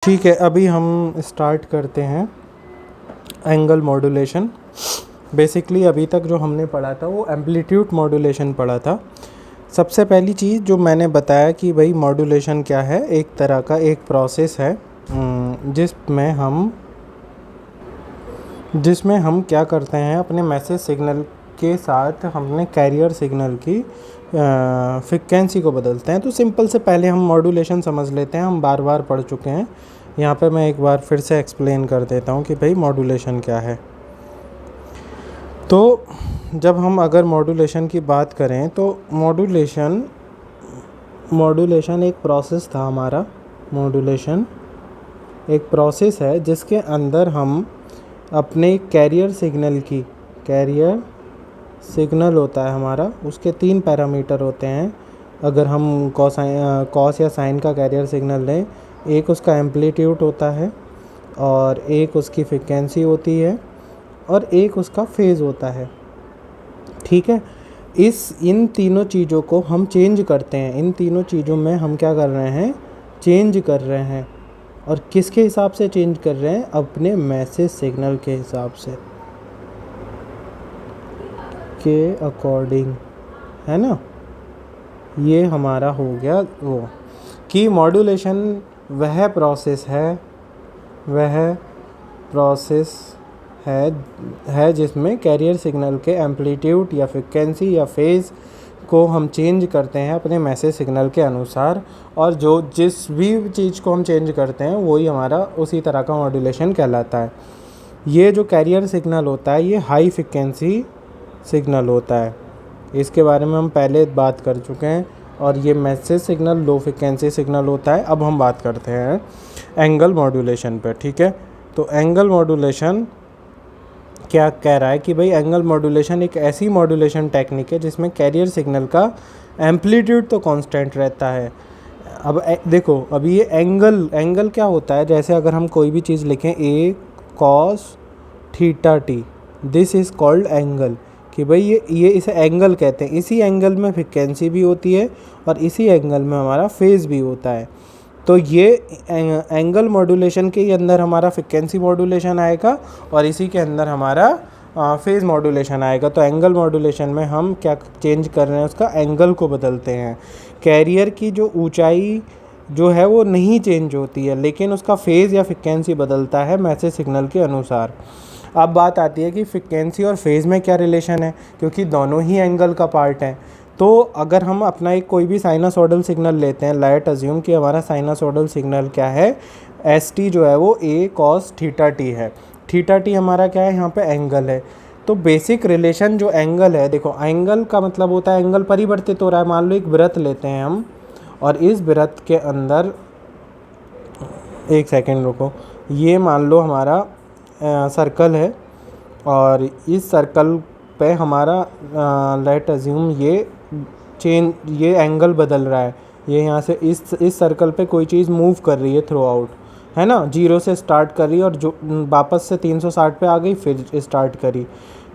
ठीक है, अभी हम स्टार्ट करते हैं एंगल मॉड्यूलेशन। बेसिकली अभी तक जो हमने पढ़ा था वो एम्पलीट्यूड मॉड्यूलेशन पढ़ा था। सबसे पहली चीज़ जो मैंने बताया कि भाई मॉड्यूलेशन क्या है, एक तरह का एक प्रोसेस है जिसमें हम क्या करते हैं, अपने मैसेज सिग्नल के साथ हमने कैरियर सिग्नल की फ्रिक्वेंसी को बदलते हैं। तो सिंपल से पहले हम मॉड्यूलेशन समझ लेते हैं, हम बार बार पढ़ चुके हैं। यहाँ पे मैं एक बार फिर से एक्सप्लेन कर देता हूँ कि भाई मॉड्यूलेशन क्या है। तो जब हम अगर मॉड्यूलेशन की बात करें तो मॉड्यूलेशन एक प्रोसेस था हमारा। मॉड्यूलेशन एक प्रोसेस है जिसके अंदर हम अपने कैरियर सिग्नल होता है हमारा, उसके 3 पैरामीटर होते हैं। अगर हम कॉस या साइन का कैरियर सिग्नल लें, एक उसका एम्पलीट्यूड होता है और एक उसकी फ्रिक्वेंसी होती है और एक उसका फेज़ होता है। ठीक है, इन तीनों चीज़ों को हम चेंज करते हैं। इन तीनों चीज़ों में हम क्या कर रहे हैं, चेंज कर रहे हैं। और किसके हिसाब से चेंज कर रहे हैं, अपने मैसेज सिग्नल के हिसाब से के अकॉर्डिंग, है ना। ये हमारा हो गया वो कि मॉड्यूलेशन वह प्रोसेस है जिसमें कैरियर सिग्नल के एम्पलीट्यूड या फ्रिक्वेंसी या फेज़ को हम चेंज करते हैं अपने मैसेज सिग्नल के अनुसार। और जिस भी चीज़ को हम चेंज करते हैं वही हमारा उसी तरह का मॉड्यूलेशन कहलाता है। ये जो कैरियर सिग्नल होता है ये हाई फ्रिक्वेंसी सिग्नल होता है, इसके बारे में हम पहले बात कर चुके हैं। और ये message signal low frequency signal होता है। अब हम बात करते हैं एंगल मॉड्यूलेशन पर। ठीक है, तो एंगल मॉड्यूलेशन क्या कह रहा है कि भाई एंगल मॉड्यूलेशन एक ऐसी मॉड्यूलेशन टेक्निक है जिसमें कैरियर सिग्नल का एम्पलीट्यूड तो कांस्टेंट रहता है। अब देखो, अभी ये एंगल क्या होता है, जैसे अगर हम कोई भी चीज़ लिखें a cos theta t, this is called angle, कि भाई ये इसे एंगल कहते हैं। इसी एंगल में फ्रिक्वेंसी भी होती है और इसी एंगल में हमारा फेज़ भी होता है। तो ये एंगल मॉड्यूलेशन के अंदर हमारा फ्रिक्वेंसी मॉड्यूलेशन आएगा और इसी के अंदर हमारा फेज़ मॉड्यूलेशन आएगा। तो एंगल मॉड्यूलेशन में हम क्या चेंज कर रहे हैं, उसका एंगल को बदलते हैं। कैरियर की जो ऊंचाई जो है वो नहीं चेंज होती है, लेकिन उसका फेज़ या फ्रिक्वेंसी बदलता है मैसेज सिग्नल के अनुसार। अब बात आती है कि फ्रिक्वेंसी और फेज़ में क्या रिलेशन है, क्योंकि दोनों ही एंगल का पार्ट हैं। तो अगर हम अपना एक कोई भी साइनसॉइडल सिग्नल लेते हैं, लेट अज्यूम कि हमारा साइनसॉइडल सिग्नल क्या है, एस टी जो है वो ए कॉस थीटा टी है। थीटा टी हमारा क्या है, यहाँ पे एंगल है। तो बेसिक रिलेशन जो एंगल है, देखो एंगल का मतलब होता है एंगल परिवर्तित हो रहा है। मान लो एक वृत्त लेते हैं हम और इस वृत्त के अंदर, एक सेकेंड रुको, ये मान लो हमारा सर्कल है और इस सर्कल पे हमारा लेट अज्यूम ये एंगल बदल रहा है। ये यहाँ से इस सर्कल पे कोई चीज़ मूव कर रही है थ्रू आउट, है ना, 0 से स्टार्ट कर रही है और जो वापस से 360 पे आ गई फिर स्टार्ट करी।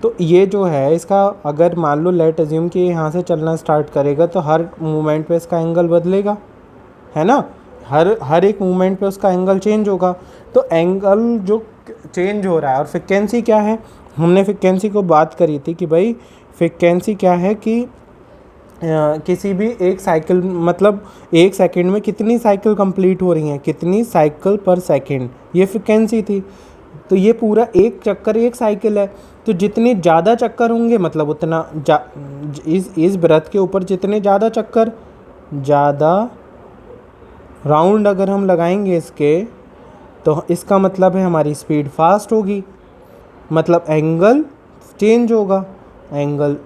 तो ये जो है इसका, अगर मान लो लेट अज्यूम कि यहाँ से चलना स्टार्ट करेगा तो हर मूवमेंट पे इसका एंगल बदलेगा, है ना। हर एक मूवमेंट पे उसका एंगल चेंज होगा। तो एंगल जो चेंज हो रहा है, और फ्रिक्वेंसी क्या है, हमने फ्रिक्वेंसी को बात करी थी कि भाई फ्रिक्वेंसी क्या है कि किसी भी एक साइकिल, मतलब एक सेकंड में कितनी साइकिल कंप्लीट हो रही हैं, कितनी साइकिल पर सेकंड, ये फ्रिक्वेंसी थी। तो ये पूरा एक चक्कर एक साइकिल है। तो जितने ज़्यादा चक्कर होंगे मतलब उतना इस वृत्त के ऊपर जितने ज़्यादा चक्कर, ज़्यादा राउंड अगर हम लगाएंगे इसके, तो इसका मतलब है हमारी स्पीड फास्ट होगी, मतलब एंगल चेंज होगा। एंगल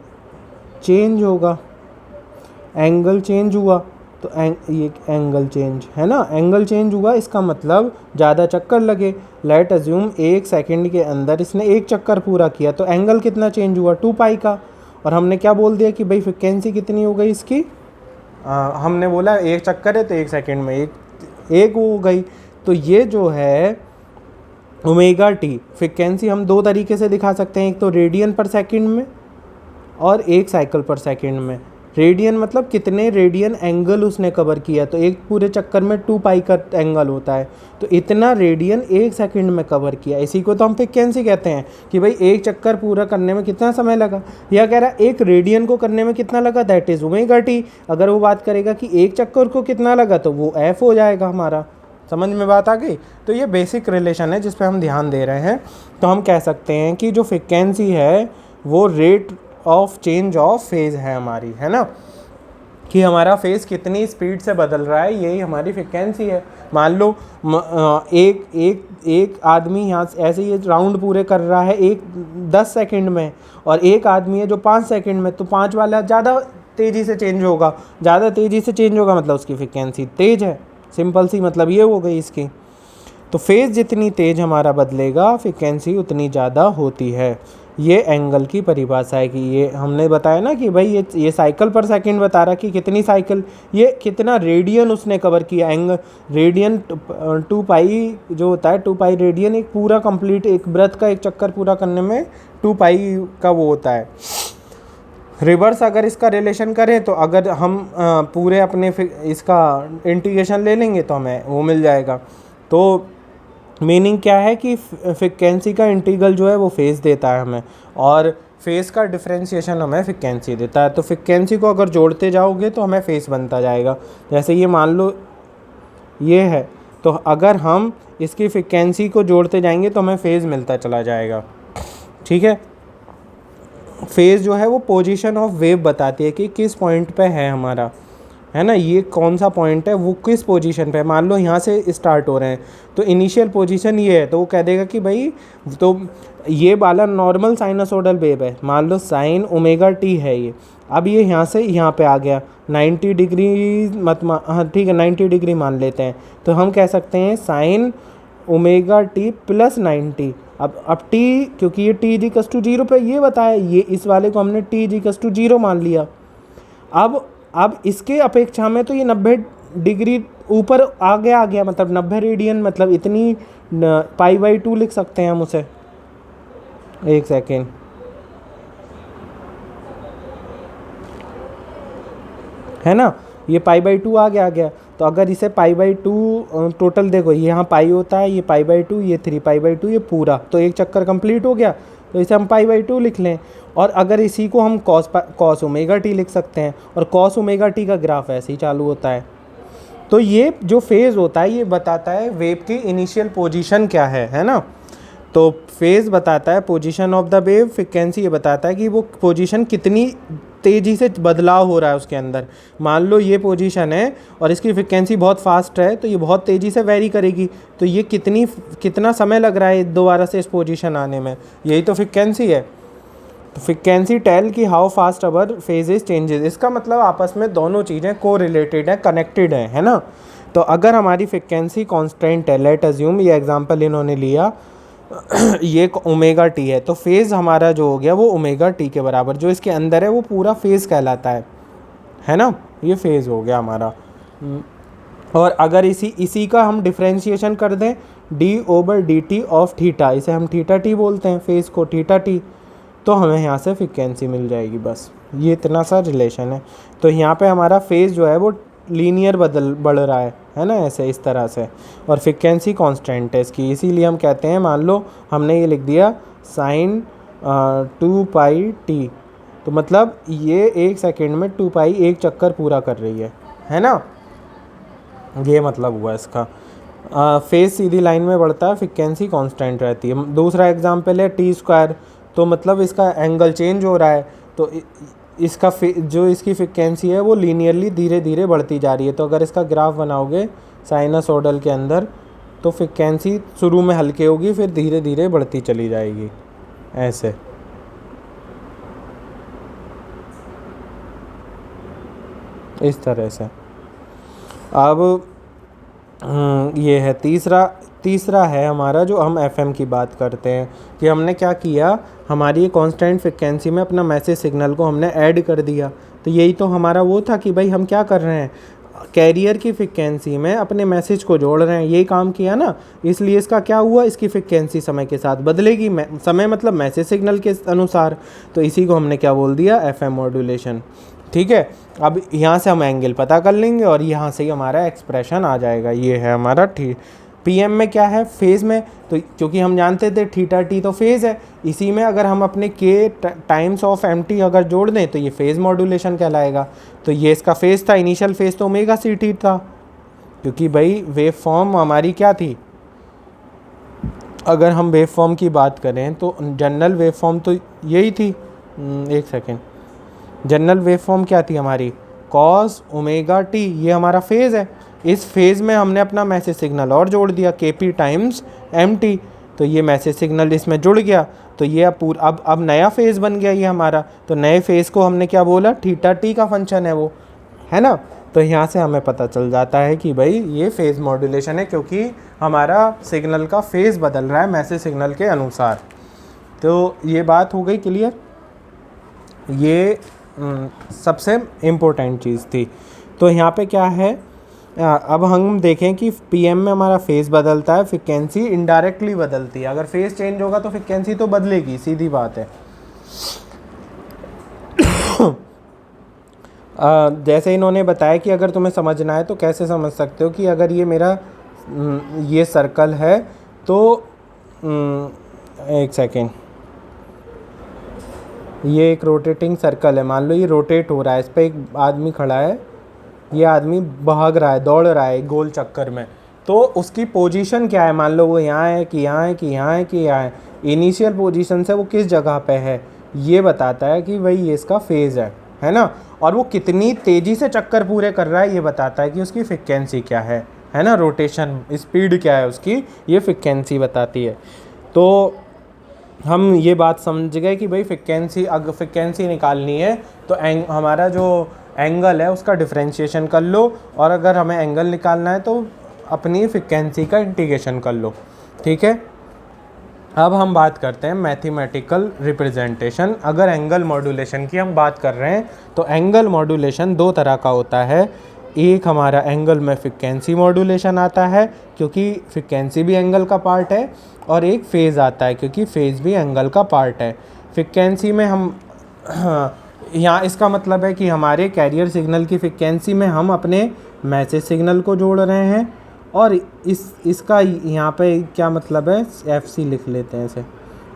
चेंज हुआ तो ये एंगल चेंज है ना, एंगल चेंज हुआ, इसका मतलब ज़्यादा चक्कर लगे। लेट अज्यूम एक सेकंड के अंदर इसने एक चक्कर पूरा किया, तो एंगल कितना चेंज हुआ, 2 पाई का। और हमने क्या बोल दिया कि भाई फ्रिक्वेंसी कितनी हो गई इसकी, हमने बोला एक चक्कर है तो एक सेकंड में एक हो गई। तो ये जो है ओमेगा टी फ्रिक्वेंसी हम 2 तरीके से दिखा सकते हैं, एक तो रेडियन पर सेकंड में और एक साइकिल पर सेकंड में। रेडियन मतलब कितने रेडियन एंगल उसने कवर किया, तो एक पूरे चक्कर में 2 पाई का एंगल होता है, तो इतना रेडियन 1 सेकंड में कवर किया। इसी को तो हम फ्रीक्वेंसी कहते हैं कि भाई एक चक्कर पूरा करने में कितना समय लगा। यह कह रहा है एक रेडियन को करने में कितना लगा, दैट इज़ ओमेगा टी। अगर वो बात करेगा कि एक चक्कर को कितना लगा, तो वो एफ हो जाएगा हमारा। समझ में बात आ गई। तो ये बेसिक रिलेशन है जिस पे हम ध्यान दे रहे हैं। तो हम कह सकते हैं कि जो फ्रीक्वेंसी है वो rate of change of phase है हमारी, है ना, कि हमारा फेज़ कितनी स्पीड से बदल रहा है, यही हमारी फ्रीक्वेंसी है। मान लो एक आदमी यहाँ से ऐसे ये राउंड पूरे कर रहा है 10 सेकंड में, और एक आदमी है जो 5 सेकंड में, तो 5 वाला ज़्यादा तेज़ी से चेंज होगा, ज़्यादा तेज़ी से चेंज होगा मतलब उसकी फ्रीक्वेंसी तेज़ है। सिंपल सी मतलब ये हो गई इसकी। तो फेज़ जितनी तेज़ हमारा बदलेगा फ्रीक्वेंसी उतनी ज़्यादा होती है। ये एंगल की परिभाषा है कि ये हमने बताया ना कि भाई ये साइकिल पर सेकंड बता रहा कि कितनी साइकिल, ये कितना रेडियन उसने कवर किया। एंगल रेडियन 2 पाई जो होता है, 2 पाई रेडियन एक पूरा कंप्लीट एक वृत्त का एक चक्कर पूरा करने में 2 पाई का वो होता है। रिवर्स अगर इसका रिलेशन करें तो अगर हम पूरे अपने इसका इंटीग्रेशन ले लेंगे तो हमें वो मिल जाएगा। तो मीनिंग क्या है कि फ्रीक्वेंसी का इंटीग्रल जो है वो फेज़ देता है हमें, और फेज़ का डिफरेंशिएशन हमें फ्रीक्वेंसी देता है। तो फ्रीक्वेंसी को अगर जोड़ते जाओगे तो हमें फेज़ बनता जाएगा। जैसे ये मान लो ये है, तो अगर हम इसकी फ्रीक्वेंसी को जोड़ते जाएंगे तो हमें फेज़ मिलता चला जाएगा। ठीक है, फेज़ जो है वो पोजीशन ऑफ वेव बताती है कि किस पॉइंट पे है हमारा, है ना, ये कौन सा पॉइंट है, वो किस पोजीशन पे है। मान लो यहाँ से स्टार्ट हो रहे हैं तो इनिशियल पोजीशन ये है, तो वो कह देगा कि भाई तो ये वाला नॉर्मल साइनसोइडल वेव है, मान लो साइन ओमेगा टी है ये। अब ये यहाँ से यहाँ पे आ गया 90 डिग्री हाँ ठीक है 90 डिग्री मान लेते हैं, तो हम कह सकते हैं साइन ओमेगा टी प्लस 90। अब टी क्योंकि ये टी इक्वल्स टू 0 पे ये बताया, ये इस वाले को हमने टी इक्वल्स टू 0 मान लिया। अब इसके अपेक्षा में तो ये 90 डिग्री ऊपर आ गया मतलब 90 रेडियन मतलब इतनी पाई/2 लिख सकते हैं हम उसे। एक सेकेंड, है ना, ये पाई/2 आ गया। तो अगर इसे पाई/2 टोटल देखो, ये यहाँ पाई होता है, ये पाई/2, ये 3 पाई/2, ये पूरा, तो एक चक्कर कंप्लीट हो गया, तो इसे हम पाई/2 लिख लें। और अगर इसी को हम कॉस ओमेगा टी लिख सकते हैं, और कॉस ओमेगा टी का ग्राफ ऐसे ही चालू होता है। तो ये जो फेज़ होता है ये बताता है वेव की इनिशियल पोजीशन क्या है ना। तो फेज़ बताता है position of the wave, frequency ये बताता है कि वो पोजीशन कितनी तेज़ी से बदलाव हो रहा है उसके अंदर। मान लो ये पोजीशन है और इसकी फ्रीक्वेंसी बहुत फास्ट है, तो ये बहुत तेज़ी से वेरी करेगी, तो ये कितना समय लग रहा है दोबारा से इस पोजीशन आने में, यही तो फ्रीक्वेंसी है। तो फ्रीक्वेंसी टेल कि how fast our phases changes, इसका मतलब आपस में दोनों चीज़ें को रिलेटेड हैं, कनेक्टेड हैं, है ना। तो अगर हमारी फ्रीक्वेंसी कांस्टेंट है, लेट अज्यूम ये एग्जांपल इन्होंने लिया ये ओमेगा टी है, तो फेज़ हमारा जो हो गया वो ओमेगा टी के बराबर, जो इसके अंदर है वो पूरा फेज़ कहलाता है ना, ये फेज़ हो गया हमारा। और अगर इसी का हम डिफ्रेंशिएशन कर दें d/dt ऑफ थीटा, इसे हम थीटा टी बोलते हैं, फेज़ को थीटा टी, तो हमें यहाँ से फ्रीक्वेंसी मिल जाएगी। बस ये इतना सा रिलेशन है। तो यहाँ पे हमारा फेज़ जो है वो लीनियर बढ़ रहा है ना, ऐसे इस तरह से, और फ्रीक्वेंसी कांस्टेंट है इसकी, इसीलिए हम कहते हैं, मान लो हमने ये लिख दिया साइन 2 पाई टी, तो मतलब ये 1 सेकेंड में 2 पाई एक चक्कर पूरा कर रही है ना, ये मतलब हुआ इसका। फेज़ सीधी लाइन में बढ़ता है, फ्रीक्वेंसी कांस्टेंट रहती है। दूसरा एग्जांपल है t², तो मतलब इसका एंगल चेंज हो रहा है, तो इसका जो इसकी फ्रीक्वेंसी है वो लीनियरली धीरे धीरे बढ़ती जा रही है। तो अगर इसका ग्राफ बनाओगे साइनसोइडल के अंदर, तो फ्रीक्वेंसी शुरू में हल्की होगी, फिर धीरे धीरे बढ़ती चली जाएगी ऐसे। इस तरह से। अब ये है तीसरा है हमारा, जो हम एफएम की बात करते हैं, कि हमने क्या किया, हमारी कांस्टेंट फ्रीक्वेंसी में अपना मैसेज सिग्नल को हमने ऐड कर दिया। तो यही तो हमारा वो था कि भाई हम क्या कर रहे हैं, कैरियर की फ्रीक्वेंसी में अपने मैसेज को जोड़ रहे हैं, यही काम किया ना। इसलिए इसका क्या हुआ, इसकी फ्रीक्वेंसी समय के साथ बदलेगी, समय मतलब मैसेज सिग्नल के अनुसार। तो इसी को हमने क्या बोल दिया, एफएम मॉड्यूलेशन। ठीक है। अब यहाँ से हम एंगल पता कर लेंगे और यहाँ से ही हमारा एक्सप्रेशन आ जाएगा। ये है हमारा पीएम में क्या है, फेज़ में, तो क्योंकि हम जानते थे थीटा टी तो फेज़ है, इसी में अगर हम अपने के टाइम्स ऑफ एम टी अगर जोड़ दें तो ये फेज़ मॉड्यूलेशन कहलाएगा। तो ये इसका फेज़ था, इनिशियल फेज़ तो ओमेगा सी टी था, क्योंकि भाई वेव फॉर्म हमारी क्या थी, अगर हम वेव फॉर्म की बात करें तो जनरल वेव फॉर्म तो यही थी, एक सेकेंड, जनरल वेव फॉर्म क्या थी हमारी, कॉस ओमेगा टी, ये हमारा फेज़ है। इस फेज़ में हमने अपना मैसेज सिग्नल और जोड़ दिया के पी टाइम्स एम टी, तो ये मैसेज सिग्नल इसमें जुड़ गया, तो ये अब नया फेज़ बन गया ये हमारा। तो नए फेज़ को हमने क्या बोला, थीटा टी का फंक्शन है वो, है ना। तो यहाँ से हमें पता चल जाता है कि भाई ये फेज़ मॉड्यूलेशन है, क्योंकि हमारा सिग्नल का फेज़ बदल रहा है मैसेज सिग्नल के अनुसार। तो ये बात हो गई क्लियर, ये सबसे इम्पोर्टेंट चीज़ थी। तो यहाँ पे क्या है, अब हम देखें कि पीएम में हमारा फेज़ बदलता है, फ्रिक्वेंसी इनडायरेक्टली बदलती है। अगर फेज़ चेंज होगा तो फ्रिक्वेंसी तो बदलेगी, सीधी बात है। जैसे इन्होंने बताया कि अगर तुम्हें समझना है तो कैसे समझ सकते हो कि अगर ये मेरा ये सर्कल है तो एक सेकेंड, ये एक रोटेटिंग सर्कल है, मान लो ये रोटेट हो रहा है, इस पर एक आदमी खड़ा है, ये आदमी भाग रहा है, दौड़ रहा है गोल चक्कर में, तो उसकी पोजीशन क्या है, मान लो वो यहाँ है कि यहाँ है कि यहाँ है कि यहाँ है, इनिशियल पोजीशन से वो किस जगह पे है ये बताता है कि भाई ये इसका फेज़ है ना। और वो कितनी तेज़ी से चक्कर पूरे कर रहा है ये बताता है कि उसकी फ्रिक्वेंसी क्या है ना, रोटेशन स्पीड क्या है उसकी, ये फ्रिक्वेंसी बताती है। तो हम ये बात समझ गए कि भाई फ्रिक्वेंसी, अगर फ्रिक्वेंसी निकालनी है तो हमारा जो एंगल है उसका डिफरेंशिएशन कर लो, और अगर हमें एंगल निकालना है तो अपनी फ्रिक्वेंसी का इंटीग्रेशन कर लो, ठीक है। अब हम बात करते हैं मैथमेटिकल रिप्रेजेंटेशन। अगर एंगल मॉड्यूलेशन की हम बात कर रहे हैं तो एंगल मॉड्यूलेशन दो तरह का होता है। एक हमारा एंगल में फ्रिक्वेंसी मॉड्यूलेशन आता है, क्योंकि फ्रिक्वेंसी भी एंगल का पार्ट है, और एक फेज़ आता है क्योंकि फेज़ भी एंगल का पार्ट है। फ्रिक्वेंसी में हम यहाँ इसका मतलब है कि हमारे कैरियर सिग्नल की फ्रिक्वेंसी में हम अपने मैसेज सिग्नल को जोड़ रहे हैं, और इसका यहाँ पे क्या मतलब है, एफ सी लिख लेते हैं इसे,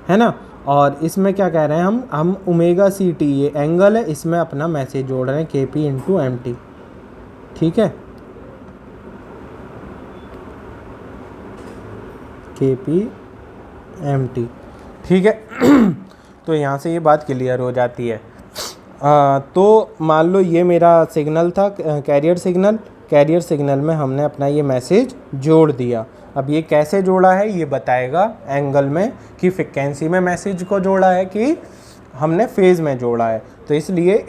है ना। और इसमें क्या कह रहे हैं हम ओमेगा सी टी, ये एंगल है, इसमें अपना मैसेज जोड़ रहे हैं के पी इंटू एम टी, ठीक है, के पी एम टी, ठीक है। तो यहाँ से ये बात क्लियर हो जाती है। तो मान लो ये मेरा सिग्नल था, कैरियर सिग्नल में हमने अपना ये मैसेज जोड़ दिया। अब ये कैसे जोड़ा है ये बताएगा एंगल में, कि फ्रिक्वेंसी में मैसेज को जोड़ा है कि हमने फेज़ में जोड़ा है। तो इसलिए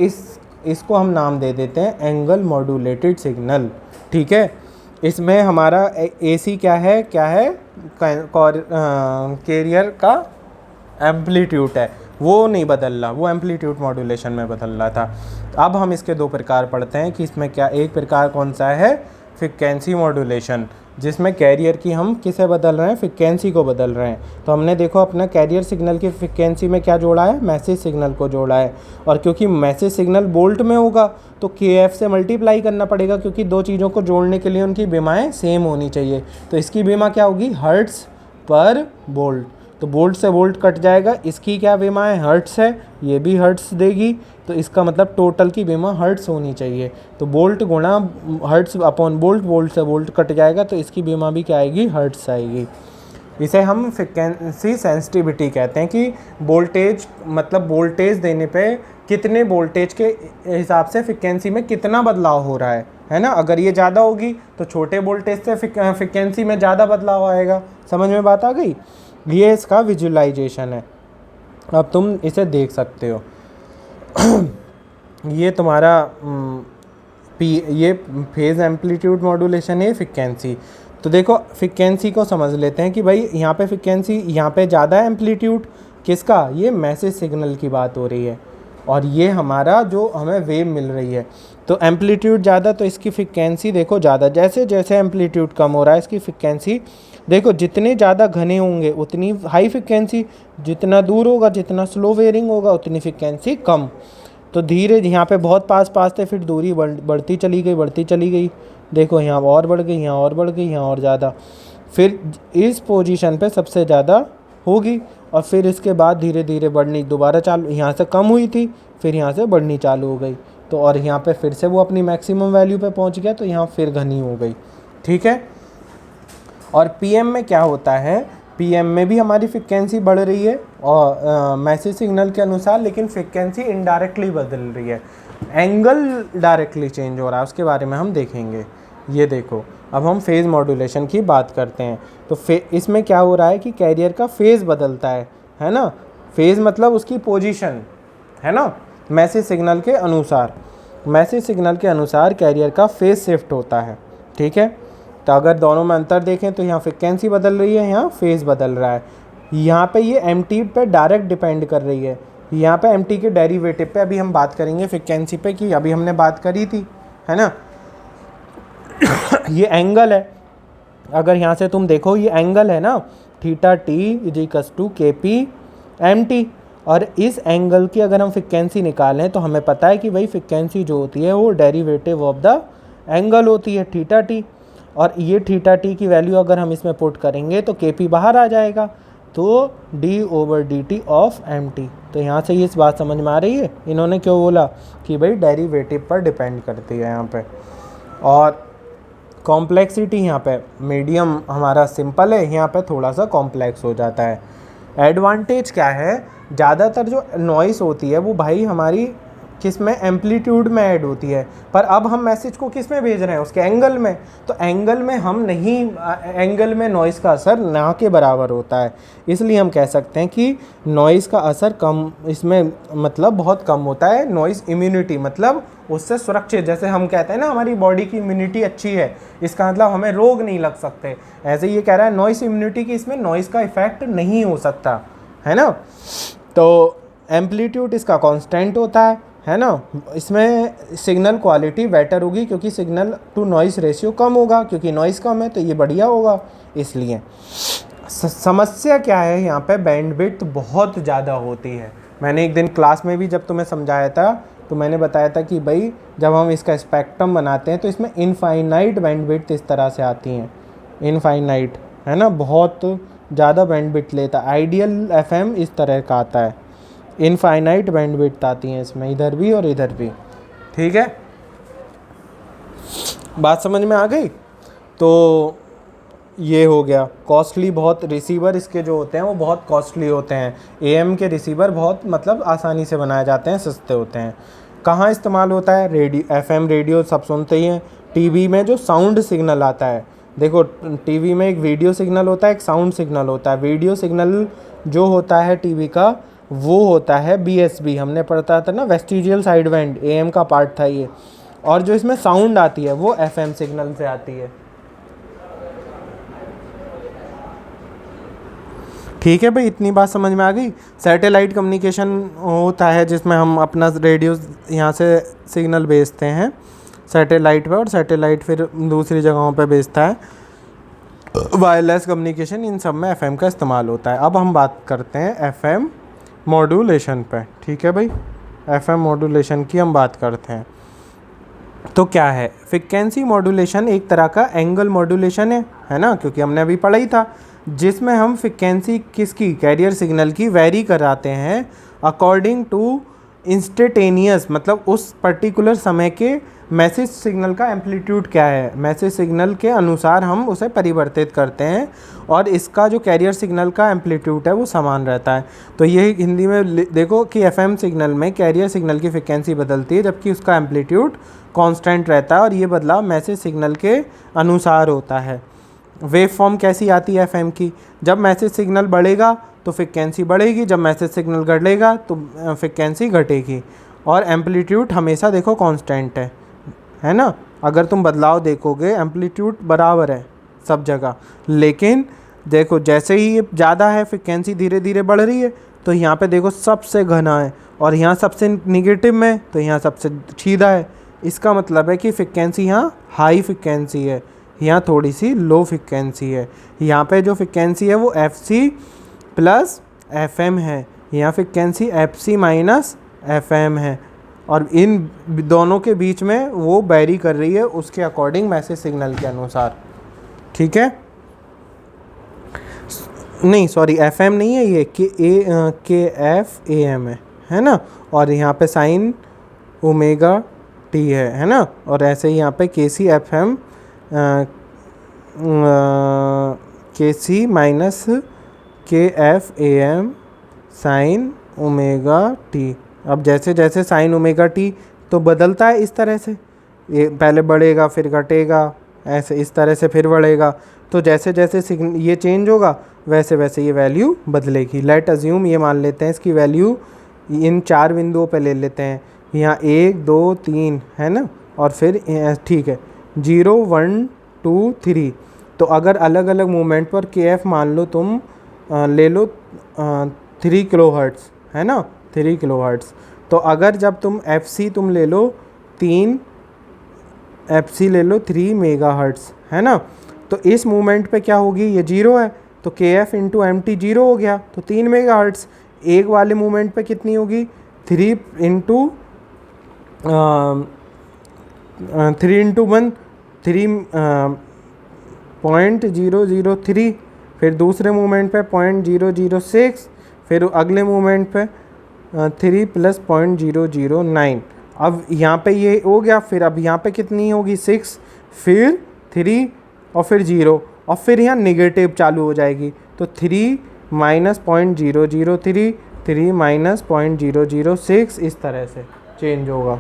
इसको हम नाम दे देते हैं एंगल मॉड्यूलेटेड सिग्नल, ठीक है। इसमें हमारा एसी क्या है कैरियर का एम्पलीट्यूड है, वो नहीं बदल रहा, वो एम्पलीट्यूड मॉड्यूलेशन में बदल रहा था। अब हम इसके दो प्रकार पढ़ते हैं कि इसमें क्या, एक प्रकार कौन सा है, फ्रिक्वेंसी मॉड्यूलेशन, जिसमें कैरियर की हम किसे बदल रहे हैं, फ्रिक्वेंसी को बदल रहे हैं। तो हमने देखो अपना कैरियर सिग्नल की फ्रिक्वेंसी में क्या जोड़ा है, मैसेज सिग्नल को जोड़ा है, और क्योंकि मैसेज सिग्नल बोल्ट में होगा तो के एफ से मल्टीप्लाई करना पड़ेगा, क्योंकि दो चीज़ों को जोड़ने के लिए उनकी बीमाएँ सेम होनी चाहिए। तो इसकी बीमा क्या होगी, हर्ट्स पर बोल्ट, तो बोल्ट से बोल्ट कट जाएगा, इसकी क्या बीमा है, हर्ट्स है, ये भी हर्ट्स देगी, तो इसका मतलब टोटल की बीमा हर्ट्स होनी चाहिए। तो बोल्ट गुणा हर्ट्स अपॉन बोल्ट, बोल्ट से बोल्ट कट जाएगा, तो इसकी बीमा भी क्या आएगी, हर्ट्स आएगी। इसे हम फ्रिक्वेंसी सेंसिटिविटी कहते हैं, कि वोल्टेज मतलब वोल्टेज देने पे कितने वोल्टेज के हिसाब से फ्रिक्वेंसी में कितना बदलाव हो रहा है ना। अगर ये ज़्यादा होगी तो छोटे वोल्टेज से फ्रिक्वेंसी में ज़्यादा बदलाव आएगा। समझ में बात आ गई, ये इसका विजुलाइजेशन है। अब तुम इसे देख सकते हो। ये तुम्हारा ये फेज़ एम्पलीट्यूड मॉड्यूलेशन है, फ्रिक्वेंसी। तो देखो फ्रिक्वेंसी को समझ लेते हैं कि भाई यहाँ पे फ्रिक्वेंसी, यहाँ पे ज़्यादा एम्पलीट्यूड किसका, ये मैसेज सिग्नल की बात हो रही है, और ये हमारा जो हमें वेव मिल रही है। तो एम्पलीट्यूड ज़्यादा तो इसकी फ्रिक्वेंसी देखो ज़्यादा, जैसे जैसे एम्पलीट्यूड कम हो रहा है इसकी फ्रिक्वेंसी देखो, जितने ज़्यादा घने होंगे उतनी हाई फ्रिक्वेंसी, जितना दूर होगा, जितना स्लो वेयरिंग होगा उतनी फ्रिक्वेंसी कम। तो धीरे यहाँ पे बहुत पास पास थे, फिर दूरी बढ़ती चली गई, बढ़ती चली गई। देखो यहाँ और बढ़ गई, यहाँ और बढ़ गई, यहाँ और ज़्यादा, फिर इस पोजीशन पे सबसे ज़्यादा होगी, और फिर इसके बाद धीरे धीरे बढ़नी दोबारा चालू, यहाँ से कम हुई थी, फिर यहाँ से बढ़नी चालू हो गई। तो और यहाँ पे फिर से वो अपनी मैक्सिमम वैल्यू पे पहुँच गया, तो यहाँ फिर घनी हो गई। ठीक है। और पीएम में क्या होता है, पीएम में भी हमारी फ्रिक्वेंसी बढ़ रही है और मैसेज सिग्नल के अनुसार, लेकिन फ्रिक्वेंसी इनडायरेक्टली बदल रही है, एंगल डायरेक्टली चेंज हो रहा है, उसके बारे में हम देखेंगे। ये देखो, अब हम फेज़ मॉड्यूलेशन की बात करते हैं। तो इसमें क्या हो रहा है कि कैरियर का फेज़ बदलता है ना। फेज़ मतलब उसकी पोजीशन, है ना, मैसेज सिग्नल के अनुसार। मैसेज सिग्नल के अनुसार कैरियर का फेज़ शिफ्ट होता है। ठीक है। तो अगर दोनों में अंतर देखें तो यहाँ फ्रिक्वेंसी बदल रही है, यहाँ फेज़ बदल रहा है। यहाँ पे ये एमटी पे डायरेक्ट डिपेंड कर रही है, यहाँ पे एमटी के डेरिवेटिव पे अभी हम बात करेंगे, फ्रिक्वेंसी पे की अभी हमने बात करी थी, है ना। ये एंगल है, अगर यहाँ से तुम देखो ये एंगल है ना, theta t is equals to k p m t. और इस एंगल की अगर हम फ्रिक्वेंसी निकालें तो हमें पता है कि भाई फ्रिक्वेंसी जो होती है वो डेरिवेटिव ऑफ द एंगल होती है, थीटा टी। और ये थीटा टी की वैल्यू अगर हम इसमें पुट करेंगे तो के पी बाहर आ जाएगा, तो d over d t of m t. तो यहाँ से इस बात समझ में आ रही है इन्होंने क्यों बोला कि भाई डेरिवेटिव पर डिपेंड करती है यहाँ पे। और कॉम्प्लेक्सिटी यहाँ पे मीडियम हमारा सिंपल है, यहाँ पे थोड़ा सा कॉम्प्लेक्स हो जाता है। एडवांटेज क्या है, ज़्यादातर जो नॉइस होती है वो भाई हमारी किस में, एम्पलीट्यूड में ऐड होती है, पर अब हम मैसेज को किस में भेज रहे हैं, उसके एंगल में। तो एंगल में हम नहीं, एंगल में नॉइस का असर ना के बराबर होता है, इसलिए हम कह सकते हैं कि नॉइस का असर कम इसमें मतलब बहुत कम होता है। नॉइस इम्यूनिटी मतलब उससे सुरक्षित, जैसे हम कहते हैं ना हमारी बॉडी की इम्यूनिटी अच्छी है, इसका मतलब हमें रोग नहीं लग सकते, ऐसे ये कह रहा है नॉइस इम्यूनिटी की इसमें नॉइस का इफेक्ट नहीं हो सकता, है ना। तो एम्पलीट्यूड इसका कांस्टेंट होता है ना। इसमें सिग्नल क्वालिटी बेटर होगी क्योंकि सिग्नल टू नॉइस रेशियो कम होगा, क्योंकि नॉइस कम है तो ये बढ़िया होगा। इसलिए समस्या क्या है, यहाँ पे बैंडविड्थ बहुत ज़्यादा होती है। मैंने एक दिन क्लास में भी जब तुम्हें समझाया था तो मैंने बताया था कि भाई जब हम इसका स्पेक्ट्रम बनाते हैं तो इसमें इनफाइनाइट बैंडविड्थ इस तरह से आती हैं, इनफाइनाइट, है ना, बहुत ज़्यादा बैंडविड्थ लेता है। आइडियल एफएम इस तरह का आता है, इनफाइनाइट बैंडविड्थ आती हैं इसमें, इधर भी और इधर भी। ठीक है, बात समझ में आ गई। तो ये हो गया कॉस्टली बहुत, रिसीवर इसके जो होते हैं वो बहुत कॉस्टली होते हैं। एएम के रिसीवर बहुत मतलब आसानी से बनाए जाते हैं, सस्ते होते हैं। कहाँ इस्तेमाल होता है, रेडियो, एफएम रेडियो सब सुनते ही हैं। टीवी में जो साउंड सिग्नल आता है, देखो टीवी में एक वीडियो सिग्नल होता है, एक साउंड सिग्नल होता है। वीडियो सिग्नल जो होता है टीवी का वो होता है बीएसबी, हमने पढ़ता था ना, वेस्टिजियल साइड बैंड, एएम का पार्ट था ये। और जो इसमें साउंड आती है वो एफएम सिग्नल से आती है। ठीक है भाई, इतनी बात समझ में आ गई। सैटेलाइट कम्युनिकेशन होता है जिसमें हम अपना रेडियो यहाँ से सिग्नल भेजते हैं सैटेलाइट पे, और सैटेलाइट फिर दूसरी जगहों पे भेजता है। वायरलेस कम्युनिकेशन, इन सब में एफएम का इस्तेमाल होता है। अब हम बात करते हैं एफएम मॉड्यूलेशन पे। ठीक है भाई, एफएम मॉड्यूलेशन की हम बात करते हैं। तो क्या है, फ्रिक्वेंसी मॉड्यूलेशन एक तरह का एंगल मॉड्यूलेशन है ना, क्योंकि हमने अभी पढ़ा ही था, जिसमें हम फ्रिक्वेंसी किसकी, कैरियर सिग्नल की वेरी कराते हैं अकॉर्डिंग टू इंस्टेंटेनियस, मतलब उस पर्टिकुलर समय के मैसेज सिग्नल का एम्पलीट्यूड क्या है, मैसेज सिग्नल के अनुसार हम उसे परिवर्तित करते हैं, और इसका जो कैरियर सिग्नल का एम्पलीट्यूड है वो समान रहता है। तो ये हिंदी में देखो कि एफएम सिग्नल में कैरियर सिग्नल की फ्रिक्वेंसी बदलती है जबकि उसका एम्पलीट्यूड कांस्टेंट रहता है, और ये बदलाव मैसेज सिग्नल के अनुसार होता है। वेव फॉर्म कैसी आती है एफएम की, जब मैसेज सिग्नल बढ़ेगा तो फ्रिक्वेंसी बढ़ेगी, जब मैसेज सिग्नल घटेगा तो फ्रिक्वेंसी घटेगी, और एम्पलीट्यूड हमेशा देखो कांस्टेंट है ना। अगर तुम बदलाव देखोगे एम्पलीट्यूड बराबर है सब जगह, लेकिन देखो जैसे ही ये ज़्यादा है फ्रिक्वेंसी धीरे धीरे बढ़ रही है, तो यहाँ पे देखो सबसे घना है, और यहाँ सबसे निगेटिव में, तो यहाँ सबसे सीधा है। इसका मतलब है कि फ्रिक्वेंसी यहाँ हाई फ्रिक्वेंसी है, यहाँ थोड़ी सी लो फ्रिक्वेंसी है। यहाँ पे जो फ्रिक्वेंसी है वो FC प्लस FM है, यहाँ फ्रिक्वेंसी FC माइनस FM है। और इन दोनों के बीच में वो वेरी कर रही है उसके अकॉर्डिंग मैसेज सिग्नल के अनुसार। ठीक है, नहीं सॉरी FM नहीं है ये, के एफ ए एम है ना, और यहाँ पे साइन ओमेगा टी है ना, और ऐसे ही यहाँ पे KC/FM KC minus KF/AM sine omega T. अब जैसे जैसे साइन ओमेगा टी तो बदलता है इस तरह से, ये पहले बढ़ेगा फिर घटेगा, ऐसे इस तरह से फिर बढ़ेगा, तो जैसे जैसे ये चेंज होगा वैसे वैसे ये वैल्यू बदलेगी। लेट अज्यूम ये मान लेते हैं इसकी वैल्यू इन 4 बिंदुओं पे ले लेते हैं, यहाँ 1 2 3 है ना, और फिर ठीक है 0 1 2 3। तो अगर अलग अलग मोमेंट पर KF मान लो तुम ले लो 3 किलोहर्ट्ज़ है ना, 3 किलोहर्ट्ज़। तो अगर जब तुम FC तुम ले लो 3 FC ले लो 3 मेगाहर्ट्ज़ है ना, तो इस मूवमेंट पे क्या होगी, ये 0 है तो KF इंटू MT 0 हो गया, तो 3 मेगाहर्ट्ज़। एक वाले मूवमेंट पे कितनी होगी, 3 इंटू 1 3.003, फिर दूसरे मूवमेंट पे 0.006, फिर अगले मूवमेंट पे 3 प्लस 0.009। अब यहाँ पे ये हो गया, फिर अब यहाँ पे कितनी होगी 6, फिर 3 और फिर 0, और फिर यहाँ नेगेटिव चालू हो जाएगी, तो 3 माइनस 0.003, 3 माइनस 0.006, इस तरह से चेंज होगा।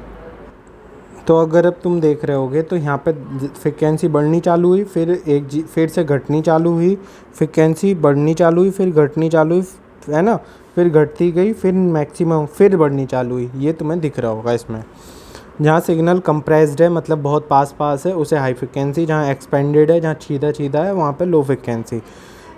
तो अगर अब तुम देख रहे होगे तो यहाँ पे फ्रिक्वेंसी बढ़नी चालू हुई, फिर से घटनी चालू हुई, फ्रिक्वेंसी बढ़नी चालू हुई, फिर घटनी चालू हुई है ना, फिर घटती गई, फिर मैक्सिमम, फिर बढ़नी चालू हुई। ये तुम्हें दिख रहा होगा इसमें। जहाँ सिग्नल कंप्रेस्ड है मतलब बहुत पास पास है उसे हाई फ्रिक्वेंसी, जहाँ एक्सपेंडेड है, जहाँ छीदा छीदा है वहाँ पे लो फ्रिक्वेंसी।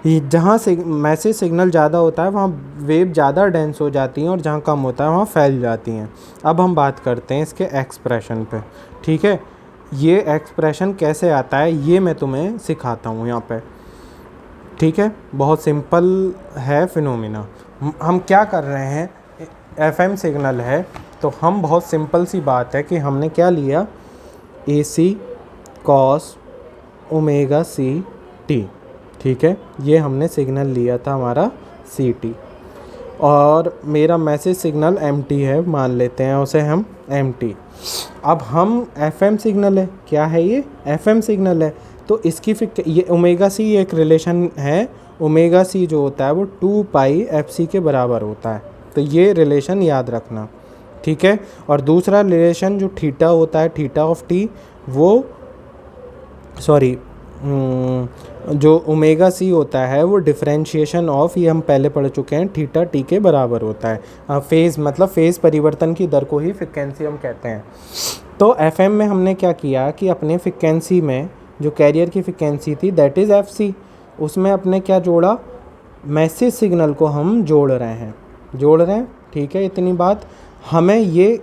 जहाँ मैसेज सिग्नल ज़्यादा होता है वहाँ वेव ज़्यादा डेंस हो जाती हैं, और जहाँ कम होता है वहाँ फैल जाती हैं। अब हम बात करते हैं इसके एक्सप्रेशन पे। ठीक है, ये एक्सप्रेशन कैसे आता है ये मैं तुम्हें सिखाता हूँ यहाँ पे। ठीक है, बहुत सिंपल है फिनोमिना। हम क्या कर रहे हैं, FM सिग्नल है तो हम बहुत सिंपल सी बात है कि हमने क्या लिया, AC cos ओमेगा CT। ठीक है, ये हमने सिग्नल लिया था हमारा CT, और मेरा मैसेज सिग्नल MT है, मान लेते हैं उसे हम MT। अब हम FM सिग्नल है, क्या है ये FM सिग्नल है, तो इसकी ये ओमेगा C एक रिलेशन है, ओमेगा C जो होता है वो 2 पाई FC के बराबर होता है, तो ये रिलेशन याद रखना। ठीक है, और दूसरा रिलेशन जो थीटा होता है, थीटा ऑफ टी, वो सॉरी जो ओमेगा C होता है वो डिफरेंशिएशन ऑफ, ये हम पहले पढ़ चुके हैं, थीटा टी के बराबर होता है। फेज़ मतलब फेज़ परिवर्तन की दर को ही फ्रिक्वेंसी हम कहते हैं। तो FM में हमने क्या किया कि अपने फ्रिक्वेंसी में जो कैरियर की फ्रिक्वेंसी थी दैट इज़ FC, उसमें अपने क्या जोड़ा, मैसेज सिग्नल को हम जोड़ रहे हैं। ठीक है, इतनी बात। हमें ये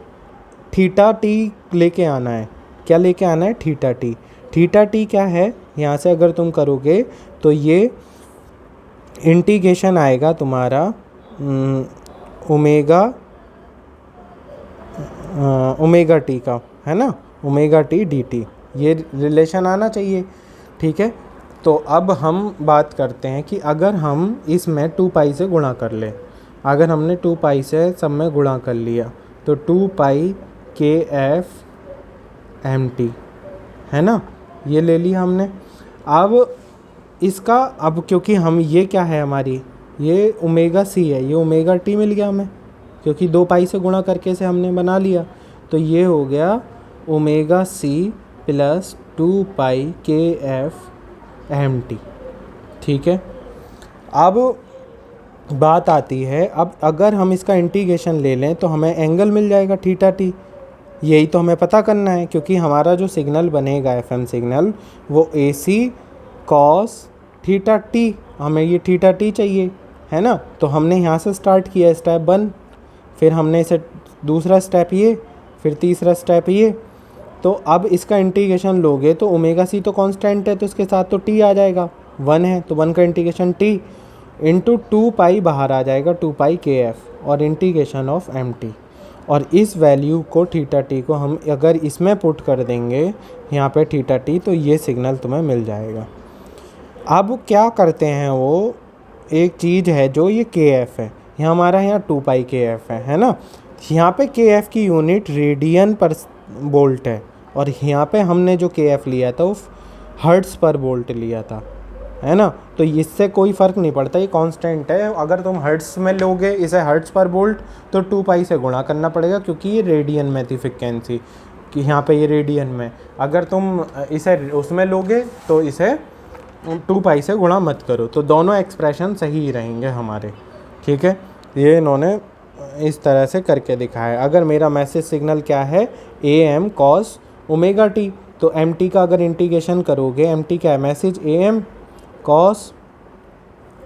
थीटा टी लेके आना है, क्या लेके आना है, थीटा टी। थीटा टी क्या है, यहाँ से अगर तुम करोगे तो ये इंटीग्रेशन आएगा तुम्हारा ओमेगा टी का, है ना, ओमेगा टी dt, ये रिलेशन आना चाहिए। ठीक है, तो अब हम बात करते हैं कि अगर हम इसमें 2 पाई से गुणा कर ले, अगर हमने 2 पाई से सब में गुणा कर लिया तो 2 पाई KF MT है ना, ये ले लिया हमने। अब इसका, अब क्योंकि हम ये क्या है हमारी, ये ओमेगा C है, ये ओमेगा T मिल गया हमें, क्योंकि 2 पाई से गुणा करके से हमने बना लिया, तो ये हो गया ओमेगा C प्लस 2 पाई KF MT। ठीक है, अब बात आती है, अब अगर हम इसका इंटीग्रेशन ले लें तो हमें एंगल मिल जाएगा थीटा टी, यही तो हमें पता करना है, क्योंकि हमारा जो सिग्नल बनेगा FM सिग्नल वो AC cos थीटा टी, हमें ये थीटा टी चाहिए, है ना। तो हमने यहाँ से स्टार्ट किया स्टेप 1, फिर हमने इसे दूसरा स्टेप ये, फिर तीसरा स्टेप ये। तो अब इसका इंटीग्रेशन लोगे तो ओमेगा C तो कांस्टेंट है, तो इसके साथ तो T आ जाएगा, 1 है तो 1 का इंटीग्रेशन T इंटू 2 पाई बाहर आ जाएगा, 2 पाई KF और इंटीग्रेशन ऑफ MT। और इस वैल्यू को थीटा टी को हम अगर इसमें पुट कर देंगे यहाँ पे थीटा टी, तो ये सिग्नल तुम्हें मिल जाएगा। अब क्या करते हैं वो, एक चीज़ है जो ये के एफ है, यहाँ हमारा यहाँ 2 पाई के एफ है ना। यहाँ पे के एफ की यूनिट रेडियन पर वोल्ट है, और यहाँ पे हमने जो के एफ लिया था वो हर्ट्ज़ पर वोल्ट लिया था, है ना। तो इससे कोई फ़र्क नहीं पड़ता, ये कांस्टेंट है। अगर तुम हर्ट्ज़ में लोगे इसे हर्ट्ज़ पर वोल्ट, तो 2 पाई से गुणा करना पड़ेगा, क्योंकि ये रेडियन में थी फ्रिक्वेंसी कि यहाँ पे ये रेडियन में। अगर तुम इसे उसमें लोगे तो इसे 2 पाई से गुणा मत करो, तो दोनों एक्सप्रेशन सही रहेंगे हमारे, ठीक है। ये इन्होंने इस तरह से करके दिखाया। अगर मेरा मैसेज सिग्नल क्या है, A m cos omega t, तो एम टी का अगर इंटीग्रेशन करोगे, एम टी क्या है, message A m cos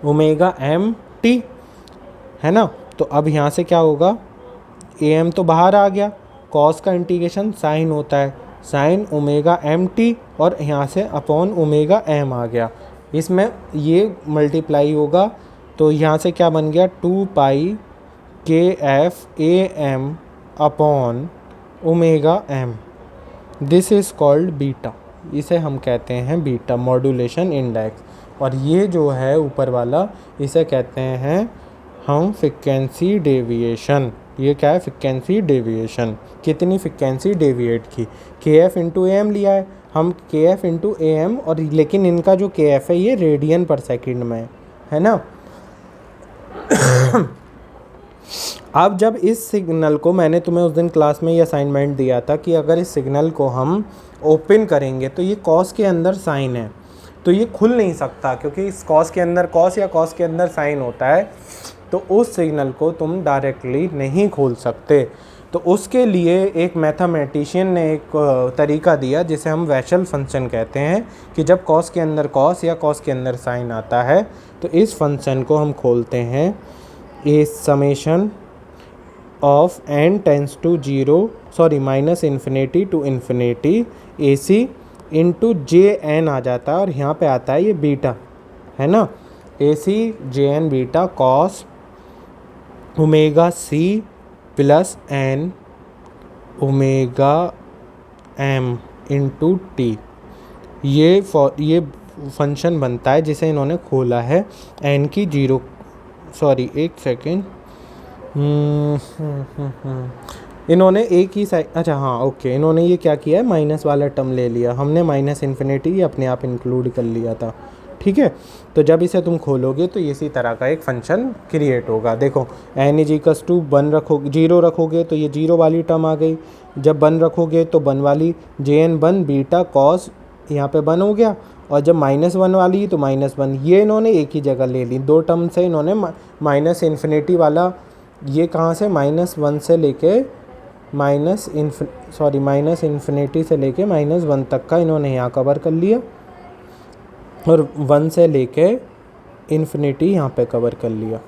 omega m t, है ना। तो अब यहाँ से क्या होगा, ए एम तो बाहर आ गया, कॉस का इंटीग्रेशन साइन होता है, साइन ओमेगा एम टी, और यहाँ से अपॉन ओमेगा एम आ गया, इसमें ये मल्टीप्लाई होगा। तो यहाँ से क्या बन गया, 2 pi k f A m upon omega m, this is called beta. इसे हम कहते हैं बीटा मॉड्यूलेशन इंडेक्स। और ये जो है ऊपर वाला, इसे कहते हैं हम फ्रिक्वेंसी डेविएशन। ये क्या है, फ्रिक्वेंसी डेविएशन, कितनी फ्रिक्वेंसी डेविएट की। के एफ इंटू ए एम लिया है हम, के एफ इंटू ए एम, और लेकिन इनका जो के एफ है ये रेडियन पर सेकंड में है ना। अब जब इस सिग्नल को, मैंने तुम्हें उस दिन क्लास में ये असाइनमेंट दिया था कि अगर इस सिग्नल को हम ओपन करेंगे तो ये कॉस के अंदर साइन है, तो ये खुल नहीं सकता, क्योंकि इस कॉस के अंदर कॉस या कॉस के अंदर साइन होता है, तो उस सिग्नल को तुम डायरेक्टली नहीं खोल सकते। तो उसके लिए एक मैथमेटिशियन ने एक तरीका दिया जिसे हम वैशल फंक्शन कहते हैं, कि जब कॉस के अंदर कॉस या कॉस के अंदर साइन आता है तो इस फंक्शन को हम खोलते हैं, a summation of n tends to minus infinity to infinity a c into j n आ जाता है, और यहाँ पे आता है ये बीटा, है ना, a c j n beta cos omega c plus n omega m into t. ये फंक्शन बनता है जिसे इन्होंने खोला है एन की एक सेकेंड, इन्होंने एक ही साइड, अच्छा हाँ ओके, इन्होंने ये क्या किया है, माइनस वाला टर्म ले लिया, हमने माइनस इन्फिनिटी अपने आप इंक्लूड कर लिया था, ठीक है। तो जब इसे तुम खोलोगे तो इसी तरह का एक फंक्शन क्रिएट होगा। देखो एन इज इक्वल्स टू 1 रखोगे, 0 रखोगे तो ये 0 वाली टर्म आ गई, जब 1 रखोगे तो 1 वाली, जे एन 1 बीटा कॉस यहाँ पे 1 हो गया, और जब -1 वाली तो -1, ये इन्होंने एक ही जगह ले ली, 2 टर्म से इन्होंने माइनस इन्फिनिटी वाला, ये कहाँ से -1 से लेके माइनस इन्फिनिटी से लेके -1 तक का इन्होंने यहाँ कवर कर लिया, और 1 से लेके इन्फिनिटी यहाँ पे कवर कर लिया।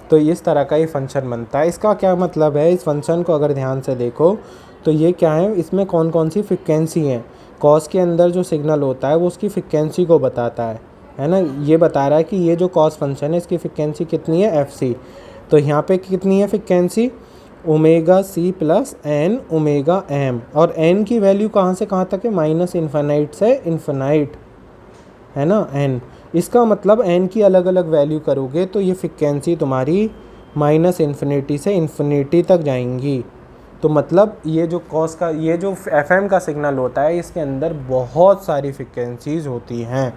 तो इस तरह का ये फंक्शन बनता है। इसका क्या मतलब है, इस फंक्शन को अगर ध्यान से देखो तो ये क्या है, इसमें कौन कौन सी फ्रिक्वेंसी हैं। कॉस के अंदर जो सिग्नल होता है वो उसकी फ्रिक्वेंसी को बताता है ना। ये बता रहा है कि ये जो कॉस फंक्शन है इसकी फ्रिक्वेंसी कितनी है, एफ सी। तो यहाँ पे कितनी है frequency, omega c plus n omega m, और एन की वैल्यू कहाँ से कहाँ तक है, माइनस इन्फिनाइट से इन्फिनाइट, है ना एन। इसका मतलब एन की अलग अलग वैल्यू करोगे तो ये फ्रिक्वेंसी तुम्हारी माइनस इन्फिनिटी से इन्फिनिटी तक जाएंगी। तो मतलब ये जो कॉस का, ये जो एफएम का सिग्नल होता है इसके अंदर बहुत सारी फ्रिक्वेंसीज़ होती हैं,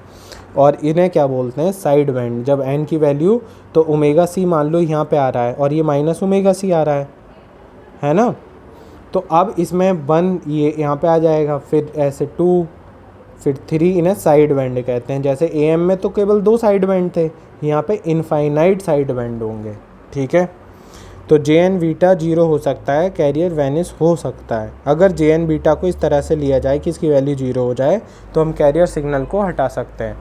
और इन्हें क्या बोलते हैं, साइड बैंड। जब एन की वैल्यू, तो ओमेगा सी मान लो यहाँ पे आ रहा है और ये माइनस ओमेगा सी आ रहा है ना। तो अब इसमें 1 ये यहाँ पे आ जाएगा, फिर ऐसे 2, फिर 3, इन्हें साइड बैंड कहते हैं। जैसे ए एम में तो केवल 2 साइड बैंड थे, यहाँ पे इनफाइनाइट साइड बैंड होंगे, ठीक है। तो जे एन बीटा 0 हो सकता है, कैरियर वैनिश हो सकता है। अगर जे एन बीटा को इस तरह से लिया जाए कि इसकी वैल्यू 0 हो जाए तो हम कैरियर सिग्नल को हटा सकते हैं।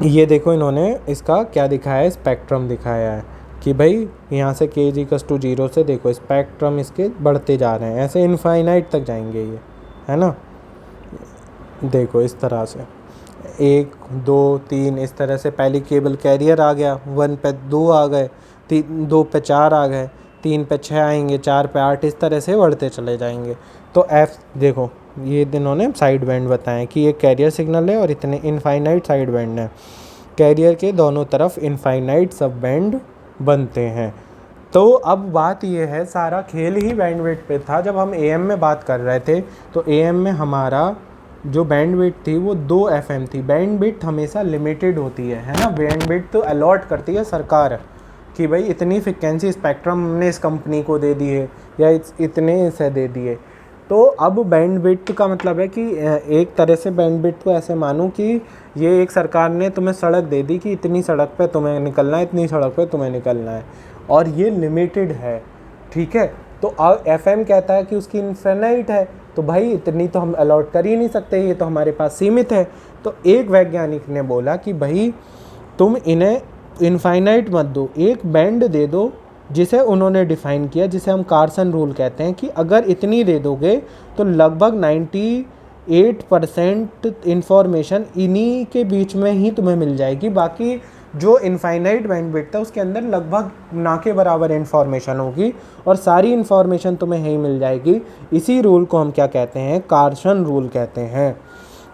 ये देखो इन्होंने इसका क्या दिखाया है, स्पेक्ट्रम दिखाया है कि भाई यहाँ से के जी कस टू 0 से देखो स्पेक्ट्रम इसके बढ़ते जा रहे हैं, ऐसे इनफाइनाइट तक जाएंगे ये, है ना। देखो इस तरह से 1 2 3 इस तरह से पहली केबल कैरियर आ गया, 1 पे 2 आ गए, 2 पे 4 आ गए, 3 पे 6 आएंगे, 4 पे 8, इस तरह से बढ़ते चले जाएंगे। तो एफ देखो, ये इन्होंने साइड बैंड बताएं कि ये कैरियर सिग्नल है और इतने इनफाइनाइट साइड बैंड है। कैरियर के दोनों तरफ इनफाइनाइट सब बैंड बनते हैं। तो अब बात ये है, सारा खेल ही बैंडविड्थ पे था। जब हम AM में बात कर रहे थे तो AM में हमारा जो बैंडविड्थ थी वो 2 FM थी। बैंडविड्थ हमेशा लिमिटेड होती है ना। बैंडविड्थ तो अलॉट करती है सरकार कि भाई इतनी फ्रिक्वेंसी स्पेक्ट्रम हमने इस कंपनी को दे दी है या इतने इसे दे दिए। तो अब बैंडविड्थ का मतलब है कि एक तरह से बैंडविड्थ को ऐसे मानो कि ये एक सरकार ने तुम्हें सड़क दे दी कि इतनी सड़क पे तुम्हें निकलना है, इतनी सड़क पे तुम्हें निकलना है, और ये लिमिटेड है, ठीक है। तो FM कहता है कि उसकी इनफाइनाइट है, तो भाई इतनी तो हम अलॉट कर ही नहीं सकते, ये तो हमारे पास सीमित है। तो एक वैज्ञानिक ने बोला कि भाई तुम इन्हें इनफाइनाइट मत दो, एक बैंड दे दो, जिसे उन्होंने डिफ़ाइन किया, जिसे हम कार्सन रूल कहते हैं कि अगर इतनी दे दोगे तो लगभग 98% इंफॉर्मेशन इन्हीं के बीच में ही तुम्हें मिल जाएगी। बाकी जो इनफाइनाइट बैंडविड्थ है उसके अंदर लगभग ना के बराबर इंफॉर्मेशन होगी और सारी इंफॉर्मेशन तुम्हें यही मिल जाएगी। इसी रूल को हम क्या कहते हैं, कार्सन रूल कहते हैं,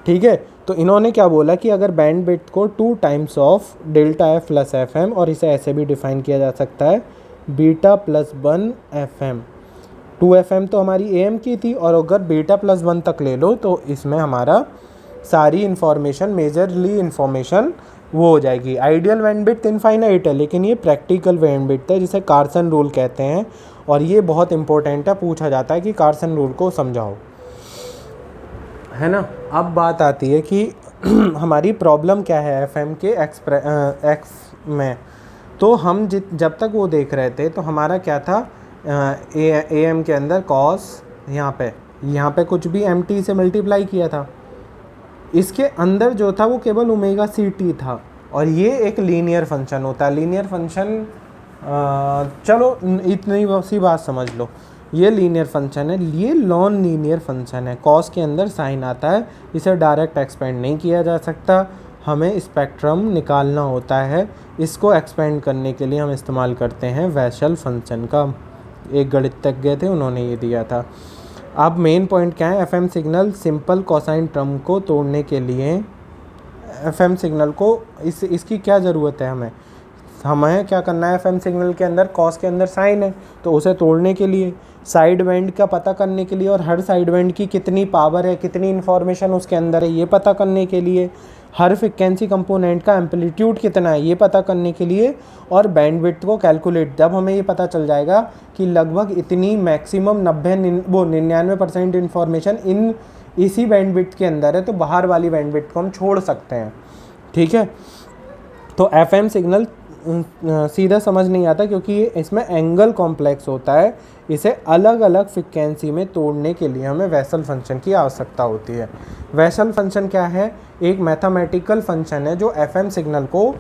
ठीक है। तो इन्होंने क्या बोला कि अगर बैंडविड्थ को 2 times of delta F plus FM, और इसे ऐसे भी डिफाइन किया जा सकता है बीटा प्लस 1 FM। 2 FM तो हमारी AM की थी, और अगर बीटा प्लस 1 तक ले लो तो इसमें हमारा सारी इंफॉर्मेशन, मेजरली इंफॉर्मेशन वो हो जाएगी। आइडियल बैंडविड्थ इनफाइनाइट है, लेकिन ये प्रैक्टिकल बैंडविड्थ है जिसे कार्सन रूल कहते हैं, और ये बहुत इंपॉर्टेंट है, पूछा जाता है कि कार्सन रूल को समझाओ, है ना। अब बात आती है कि हमारी प्रॉब्लम क्या है FM के एक्स में। तो हम जब तक वो देख रहे थे तो हमारा क्या था, AM के अंदर कॉस, यहाँ पे कुछ भी MT से मल्टीप्लाई किया था, इसके अंदर जो था वो केवल ओमेगा CT था, और ये एक लीनियर फंक्शन होता है। लीनियर फंक्शन, चलो इतनी सी बात समझ लो, ये लीनियर फंक्शन है, ये नॉन लीनियर फंक्शन है। कॉस के अंदर साइन आता है, इसे डायरेक्ट एक्सपेंड नहीं किया जा सकता, हमें स्पेक्ट्रम निकालना होता है। इसको एक्सपेंड करने के लिए हम इस्तेमाल करते हैं वेसल फंक्शन का। एक गणितज्ञ थे, उन्होंने ये दिया था। अब मेन पॉइंट क्या है, FM signal simple cosine term को तोड़ने के लिए, FM सिग्नल को इसकी क्या ज़रूरत है, हमें क्या करना है, FM सिग्नल के अंदर कॉस के अंदर साइन है, तो उसे तोड़ने के लिए, साइड बैंड का पता करने के लिए, और हर साइड बैंड की कितनी पावर है, कितनी इन्फॉर्मेशन उसके अंदर है, ये पता करने के लिए, हर फ्रिक्वेंसी कंपोनेंट का एम्पलीट्यूड कितना है ये पता करने के लिए, और बैंडविड्थ को कैलकुलेट, जब हमें ये पता चल जाएगा कि लगभग इतनी मैक्सिमम 99% इन्फॉर्मेशन इसी बैंडविड्थ के अंदर है, तो बाहर वाली बैंडविड्थ को हम छोड़ सकते हैं, ठीक है। तो FM सिग्नल सीधा समझ नहीं आता, क्योंकि इसमें एंगल कॉम्प्लेक्स होता है, इसे अलग अलग फ्रिक्वेंसी में तोड़ने के लिए हमें वेसल फंक्शन की आवश्यकता होती है। वेसल फंक्शन क्या है, एक मैथमेटिकल फंक्शन है जो FM सिग्नल को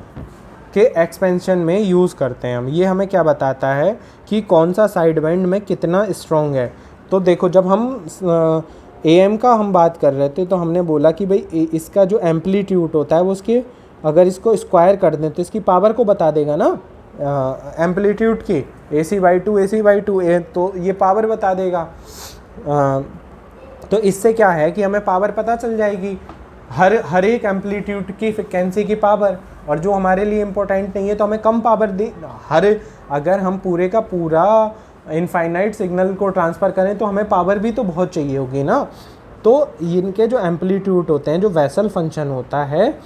के एक्सपेंशन में यूज़ करते हैं हम। ये हमें क्या बताता है कि कौन सा साइड बैंड में कितना स्ट्रॉन्ग है। तो देखो, जब हम AM का हम बात कर रहे थे तो हमने बोला कि भाई इसका जो एम्पलीट्यूड होता है वो उसके, अगर इसको स्क्वायर कर दें तो इसकी पावर को बता देगा ना, एम्पलीट्यूड की AC/2 तो ये पावर बता देगा। तो इससे क्या है कि हमें पावर पता चल जाएगी, हर एक एम्पलीट्यूड की फ्रिक्वेंसी की पावर, और जो हमारे लिए इम्पोर्टेंट नहीं है तो हमें कम पावर दे। अगर हम पूरे का पूरा इनफाइनाइट सिग्नल को ट्रांसफ़र करें तो हमें पावर भी तो बहुत चाहिए होगी ना। तो इनके जो एम्पलीट्यूड होते हैं, जो वेसल फंक्शन होता है,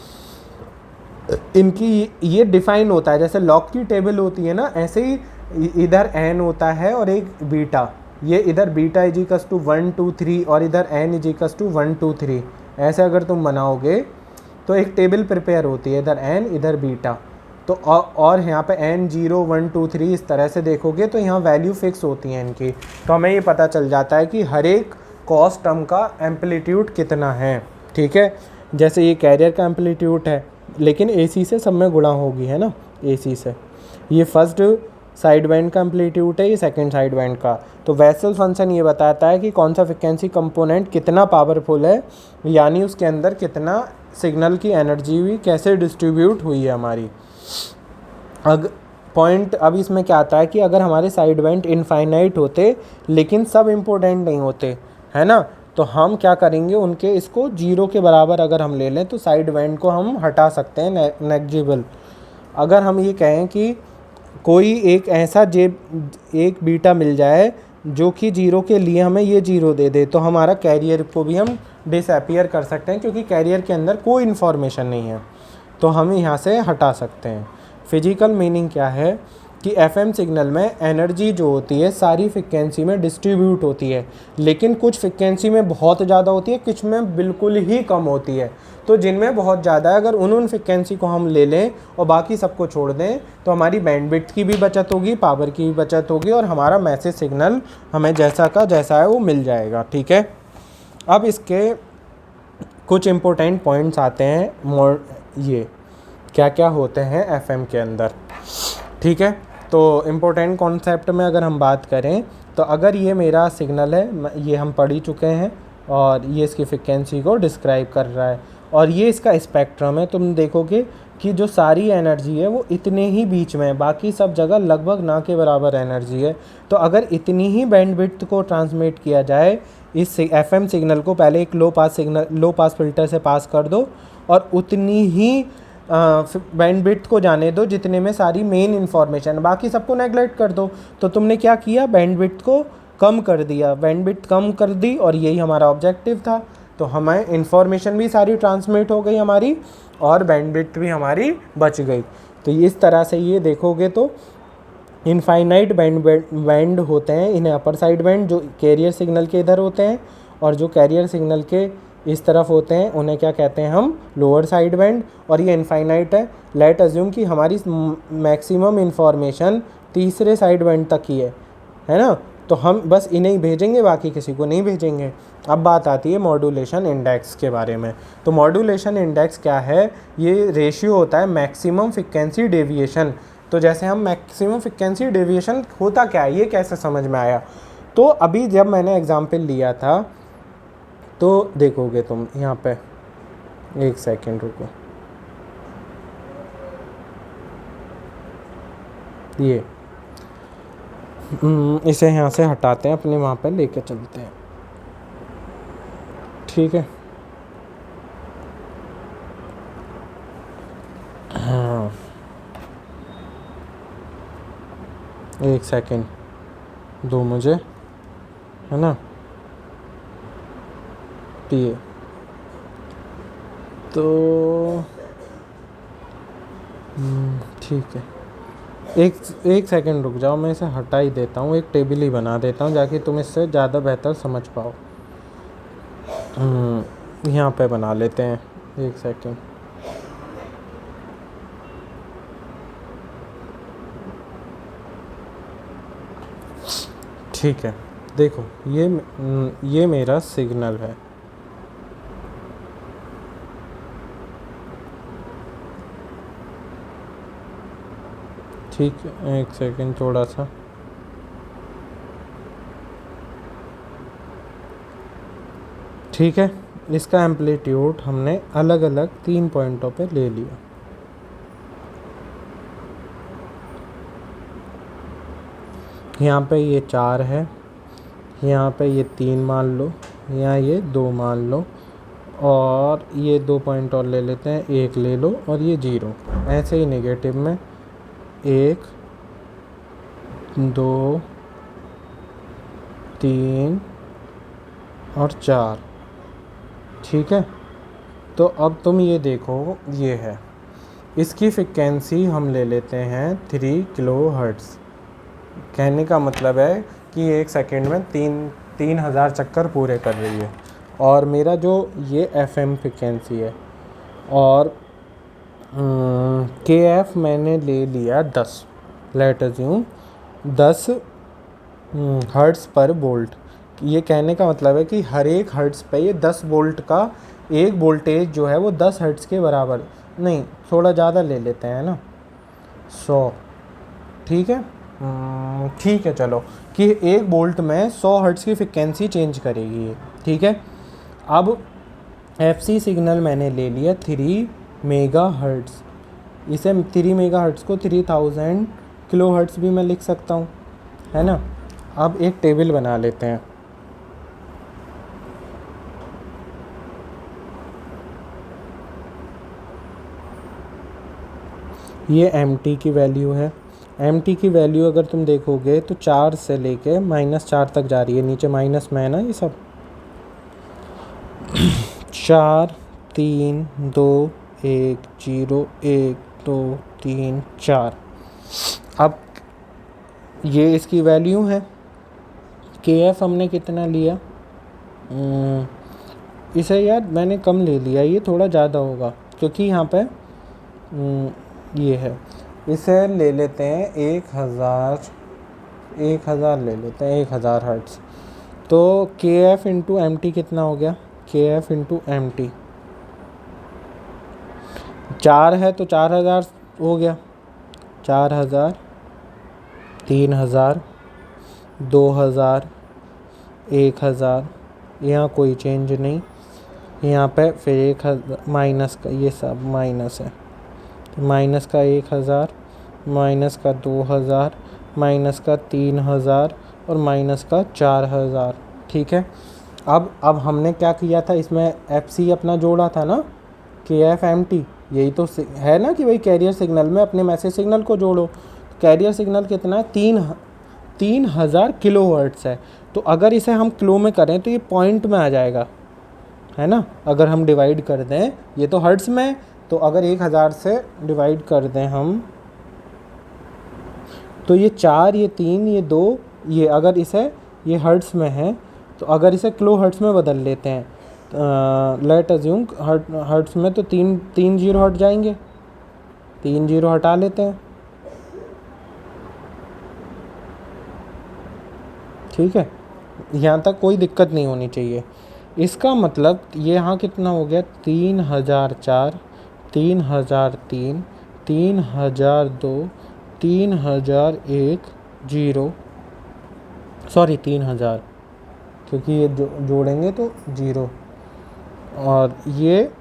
इनकी ये डिफाइन होता है, जैसे लॉग की टेबल होती है ना, ऐसे ही इधर n होता है और एक बीटा, ये इधर बीटा = 1 2 3 और इधर n = 1 2 3, ऐसे अगर तुम बनाओगे तो एक टेबल प्रिपेयर होती है, इधर n इधर बीटा। तो और यहाँ पे n 0 1 2 3 इस तरह से देखोगे तो यहाँ वैल्यू फिक्स होती हैं इनकी, तो हमें ये पता चल जाता है कि हर एक कॉस टर्म का एम्पलीट्यूड कितना है, ठीक है। जैसे ये कैरियर का एम्पलीट्यूड है, लेकिन AC से सब में गुणा होगी, है ना, AC से। ये फर्स्ट साइड बैंड का एम्पलीट्यूड है, ये सेकंड साइड बैंड का। तो वेसल फंक्शन ये बताता है कि कौन सा फ्रिक्वेंसी कंपोनेंट कितना पावरफुल है, यानी उसके अंदर कितना सिग्नल की एनर्जी भी कैसे डिस्ट्रीब्यूट हुई है हमारी। पॉइंट अब इसमें क्या आता है कि अगर हमारे साइड बैंड इनफाइनाइट होते लेकिन सब इम्पोर्टेंट नहीं होते, है ना, तो हम क्या करेंगे, उनके इसको 0 के बराबर अगर हम ले लें तो साइड बैंड को हम हटा सकते हैं, नेग्जिबल। अगर हम ये कहें कि कोई एक ऐसा एक बीटा मिल जाए जो कि 0 के लिए हमें ये 0 दे दे, तो हमारा कैरियर को भी हम डिसअपीयर कर सकते हैं, क्योंकि कैरियर के अंदर कोई इन्फॉर्मेशन नहीं है, तो हम यहाँ से हटा सकते हैं। फिजिकल मीनिंग क्या है कि एफएम सिग्नल में एनर्जी जो होती है सारी फ्रिक्वेंसी में डिस्ट्रीब्यूट होती है, लेकिन कुछ फ्रिक्वेंसी में बहुत ज़्यादा होती है, कुछ में बिल्कुल ही कम होती है। तो जिनमें बहुत ज़्यादा है, अगर उन फ्रिक्वेंसी को हम ले लें और बाकी सबको छोड़ दें, तो हमारी बैंडविड्थ की भी बचत होगी, पावर की भी बचत होगी, और हमारा मैसेज सिग्नल हमें जैसा का जैसा है वो मिल जाएगा। ठीक है, अब इसके कुछ इम्पोर्टेंट पॉइंट्स आते हैं, ये क्या क्या होते हैं एफएम के अंदर। ठीक है, तो इम्पोर्टेंट कॉन्सेप्ट में अगर हम बात करें, तो अगर ये मेरा सिग्नल है, ये हम पढ़ ही चुके हैं, और ये इसकी फ्रिक्वेंसी को डिस्क्राइब कर रहा है, और ये इसका स्पेक्ट्रम है। तुम देखोगे कि जो सारी एनर्जी है वो इतने ही बीच में है, बाकी सब जगह लगभग ना के बराबर एनर्जी है। तो अगर इतनी ही बैंडविड्थ को ट्रांसमिट किया जाए, इस एफएम सिग्नल को पहले एक लो पास फिल्टर से पास कर दो, और उतनी ही बैंडविड्थ को जाने दो जितने में सारी मेन इन्फॉर्मेशन, बाकी सबको नेगलेक्ट कर दो। तो तुमने क्या किया, बैंडविड्थ को कम कर दिया, बैंडविड्थ कम कर दी, और यही हमारा ऑब्जेक्टिव था। तो हमें इन्फॉर्मेशन भी सारी ट्रांसमिट हो गई हमारी, और बैंडविड्थ भी हमारी बच गई। तो इस तरह से ये देखोगे तो इनफाइनाइट बैंड होते हैं, इन्हें अपर साइड बैंड जो कैरियर सिग्नल के इधर होते हैं, और जो कैरियर सिग्नल के इस तरफ होते हैं उन्हें क्या कहते हैं हम, लोअर साइड बैंड। और ये इनफाइनाइट है, लेट अज्यूम कि हमारी मैक्सिमम इन्फॉर्मेशन तीसरे साइड बैंड तक ही है ना, तो हम बस इन्हें ही भेजेंगे, बाकी किसी को नहीं भेजेंगे। अब बात आती है मॉड्यूलेशन इंडेक्स के बारे में। तो मॉड्यूलेशन इंडेक्स क्या है, ये रेशियो होता है मैक्सिमम फ्रिक्वेंसी डेविएशन। तो जैसे हम मैक्सिमम फ्रिक्वेंसी डेविएशन होता क्या है, ये कैसे समझ में आया, तो अभी जब मैंने एग्जाम्पल लिया था, तो देखोगे तुम यहाँ पे, एक सेकेंड रुको, ये इसे यहाँ से हटाते हैं, अपने वहाँ पे लेके चलते हैं। ठीक है, हाँ, एक सेकेंड दो मुझे, है ना, ये तो ठीक है, एक सेकंड रुक जाओ, मैं इसे हटा ही देता हूँ, एक टेबल ही बना देता हूँ ताकि तुम इससे ज़्यादा बेहतर समझ पाओ। यहाँ पे बना लेते हैं, एक सेकंड। ठीक है, देखो ये मेरा सिग्नल है, ठीक है, एक सेकंड थोड़ा सा, ठीक है। इसका एम्पलीट्यूड हमने अलग अलग 3 पॉइंटों पे ले लिया। यहाँ पे ये 4 है, यहाँ पे ये 3 मान लो, यहाँ ये 2 मान लो, और ये 2 पॉइंट और ले लेते हैं, 1 ले लो, और ये 0। ऐसे ही नेगेटिव में 1 2 3 और 4। ठीक है, तो अब तुम ये देखो, ये है, इसकी फ्रिक्वेंसी हम ले लेते हैं 3 किलोहर्ट्ज़। कहने का मतलब है कि एक सेकंड में 3000 चक्कर पूरे कर रही है, और मेरा जो ये एफएम फ्रिक्वेंसी है, और के एफ मैंने ले लिया 10, लेट अज्यूम 10 हर्ट्ज़ पर वोल्ट। ये कहने का मतलब है कि हर एक हर्ट्ज़ पे ये 10 वोल्ट का एक वोल्टेज जो है वो 10 हर्ट्ज़ के बराबर, नहीं थोड़ा ज़्यादा ले लेते हैं ना, 100। ठीक है, ठीक है, चलो कि 1 वोल्ट में 100 हर्ट्ज़ की फ्रिक्वेंसी चेंज करेगी ये। ठीक है, अब एफसी सिग्नल मैंने ले लिया 3 मेगा हर्ट्ज़, इसे 3 मेगा हर्ट्ज़ को 3000 किलोहर्ट्ज़ भी मैं लिख सकता हूँ, है ना। अब एक टेबल बना लेते हैं। ये mt की वैल्यू है। mt की वैल्यू अगर तुम देखोगे तो 4 से लेके -4 तक जा रही है, नीचे माइनस में है ना ये सब। 4 3 2 1 0 1 2 3 4। अब ये इसकी वैल्यू है। kf हमने कितना लिया, इसे यार मैंने कम ले लिया, ये थोड़ा ज़्यादा होगा क्योंकि यहाँ पे ये है। इसे ले लेते हैं 1000 ले लेते हैं 1000 हर्ट्ज़। तो kf इंटू mt कितना हो गया, kf इंटू mt 4 है तो 4000 हो गया, 4000 3000 2000 1000। यहाँ कोई चेंज नहीं, यहाँ पे फिर 1000 माइनस का, ये सब माइनस है, तो माइनस का 1000 माइनस का 2000 माइनस का 3000 और माइनस का 4000। ठीक है। अब हमने क्या किया था, इसमें FC अपना जोड़ा था ना, kf mt, यही तो है ना कि भाई कैरियर सिग्नल में अपने मैसेज सिग्नल को जोड़ो। कैरियर सिग्नल कितना है, 3000 किलोहर्ट्ज़ है। तो अगर इसे हम किलो में करें तो ये पॉइंट में आ जाएगा, है ना। अगर हम डिवाइड कर दें, ये तो हर्ट्ज़ में, तो अगर 1000 से डिवाइड कर दें हम, तो ये 4 ये 3 ये 2, ये अगर इसे, ये हर्ट्ज़ में है तो अगर इसे किलो हर्ट्ज़ में बदल लेते हैं, लेट अज्यूम हर्ट्ज़ में, तो 3 जीरो हट जाएंगे, 3 जीरो हटा लेते हैं। ठीक है, यहाँ तक कोई दिक्कत नहीं होनी चाहिए। इसका मतलब ये यहाँ कितना हो गया, 3004 3003 3002 3001 0, सॉरी 3000, क्योंकि ये जोड़ेंगे तो 0, और ये